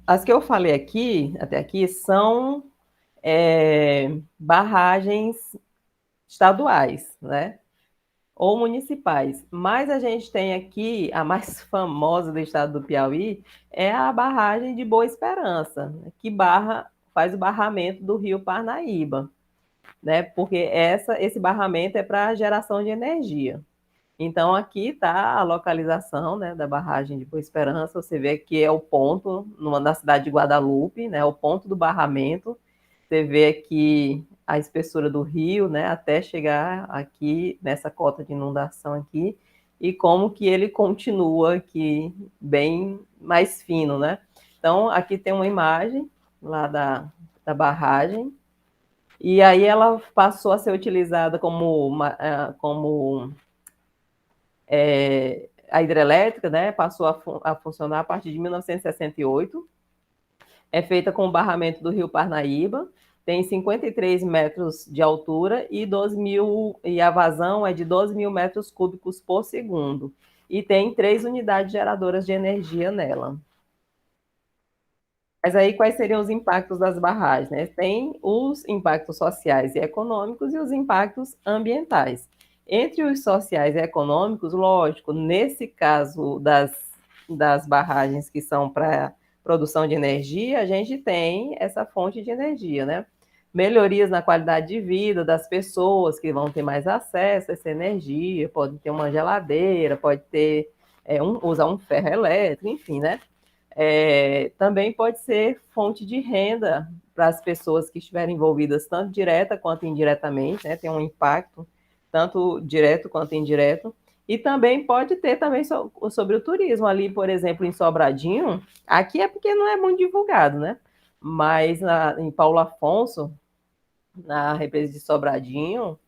Speaker 1: as que eu falei aqui, até aqui, são barragens estaduais, né? Ou municipais. Mas a gente tem aqui, a mais famosa do estado do Piauí, é a barragem de Boa Esperança, que faz o barramento do rio Parnaíba, né? Porque esse barramento é para geração de energia. Então, aqui está a localização, né, da barragem de Boa Esperança. Você vê que é o ponto, na cidade de Guadalupe, né, o ponto do barramento. Você vê aqui a espessura do rio, né, até chegar aqui nessa cota de inundação aqui, e como que ele continua aqui bem mais fino, né? Então, aqui tem uma imagem lá da barragem, e aí ela passou a ser utilizada como a hidrelétrica, né, passou a funcionar a partir de 1968. É feita com o barramento do rio Parnaíba, tem 53 metros de altura e a vazão é de 12 mil metros cúbicos por segundo. E tem 3 unidades geradoras de energia nela. Mas aí quais seriam os impactos das barragens? Né? Tem os impactos sociais e econômicos e os impactos ambientais. Entre os sociais e econômicos, lógico, nesse caso das barragens que são para produção de energia, a gente tem essa fonte de energia, né? Melhorias na qualidade de vida das pessoas que vão ter mais acesso a essa energia, pode ter uma geladeira, pode ter usar um ferro elétrico, enfim, né? Também pode ser fonte de renda para as pessoas que estiverem envolvidas, tanto direta quanto indiretamente, né? Tem um impacto tanto direto quanto indireto. E também pode ter também sobre o turismo. Ali, por exemplo, em Sobradinho, aqui é porque não é muito divulgado, né? Mas em Paulo Afonso, na represa de Sobradinho,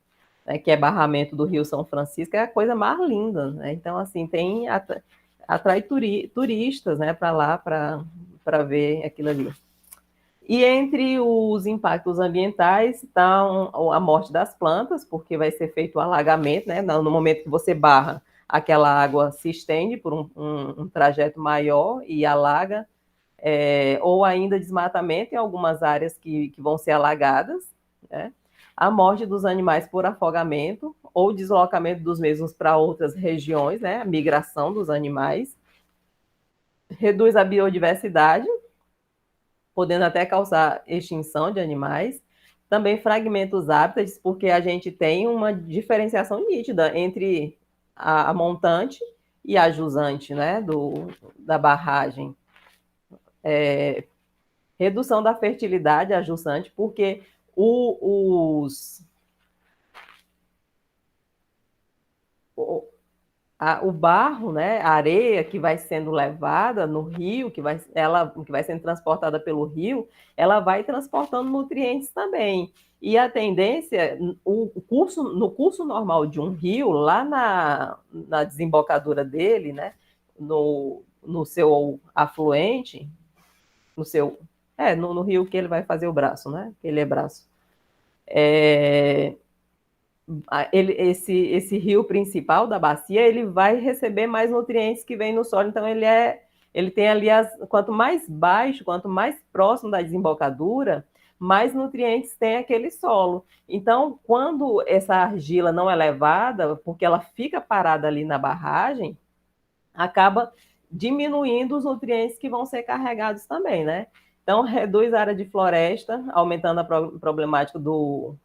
Speaker 1: né, que é barramento do Rio São Francisco, é a coisa mais linda, né? Então, assim, atrai turistas, né, para lá para ver aquilo ali. E entre os impactos ambientais está a morte das plantas, porque vai ser feito o alagamento, né? No momento que você barra, aquela água se estende por um trajeto maior e alaga, ou ainda desmatamento em algumas áreas que vão ser alagadas, né? A morte dos animais por afogamento ou deslocamento dos mesmos para outras regiões, né? A migração dos animais. Reduz a biodiversidade, podendo até causar extinção de animais. Também fragmenta os hábitats, porque a gente tem uma diferenciação nítida entre a montante e a jusante, né, da barragem. Redução da fertilidade a jusante, porque os o barro, né, a areia que vai sendo levada no rio, que vai sendo transportada pelo rio, ela vai transportando nutrientes também. E a tendência, no curso normal de um rio, lá na desembocadura dele, né, no seu afluente, no rio que ele vai fazer o braço, né, que ele é braço. Esse rio principal da bacia, ele vai receber mais nutrientes que vêm no solo, então ele tem ali, quanto mais baixo, quanto mais próximo da desembocadura, mais nutrientes tem aquele solo. Então, quando essa argila não é levada, porque ela fica parada ali na barragem, acaba diminuindo os nutrientes que vão ser carregados também, né? Então, reduz a área de floresta, aumentando a problemática do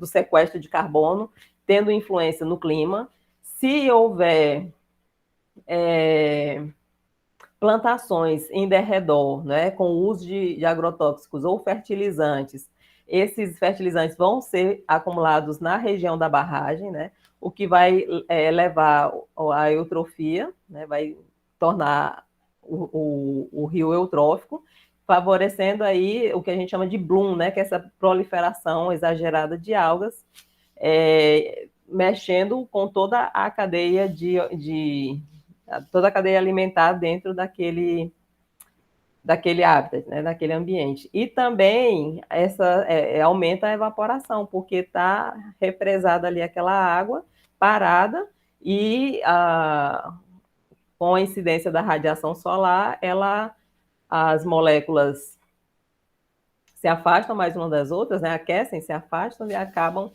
Speaker 1: sequestro de carbono, tendo influência no clima. Se houver plantações em derredor, né, com o uso de agrotóxicos ou fertilizantes, esses fertilizantes vão ser acumulados na região da barragem, né? O que vai levar à eutrofia, né? Vai tornar o rio eutrófico, favorecendo aí o que a gente chama de bloom, né? Que é essa proliferação exagerada de algas, mexendo com toda a cadeia toda a cadeia alimentar dentro daquele hábitat, né, daquele ambiente. E também aumenta a evaporação, porque está represada ali aquela água parada e com a incidência da radiação solar, as moléculas se afastam mais umas das outras, né, aquecem, se afastam e acabam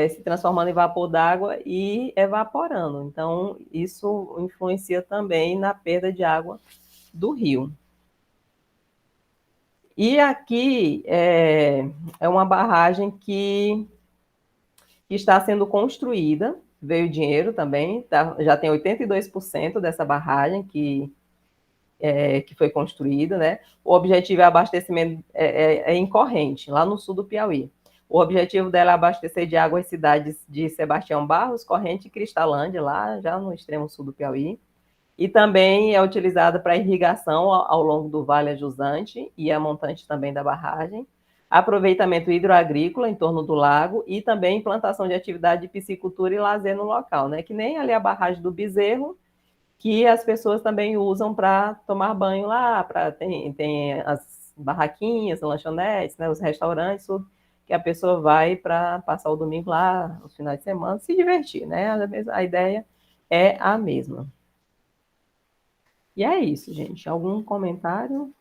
Speaker 1: se transformando em vapor d'água e evaporando. Então, isso influencia também na perda de água do rio. E aqui é uma barragem que está sendo construída, veio dinheiro também, já tem 82% dessa barragem que foi construída, né? O objetivo é abastecimento em Corrente, lá no sul do Piauí. O objetivo dela é abastecer de água as cidades de Sebastião Barros, Corrente e Cristalândia, lá já no extremo sul do Piauí. E também é utilizada para irrigação ao longo do Vale Ajusante e a montante também da barragem, aproveitamento hidroagrícola em torno do lago e também implantação de atividade de piscicultura e lazer no local, né? Que nem ali a barragem do Bezerro, que as pessoas também usam para tomar banho lá, tem as barraquinhas, lanchonetes, né? Os restaurantes, tudo, que a pessoa vai para passar o domingo lá, os finais de semana, se divertir, né? A ideia é a mesma. E é isso, gente. Algum comentário?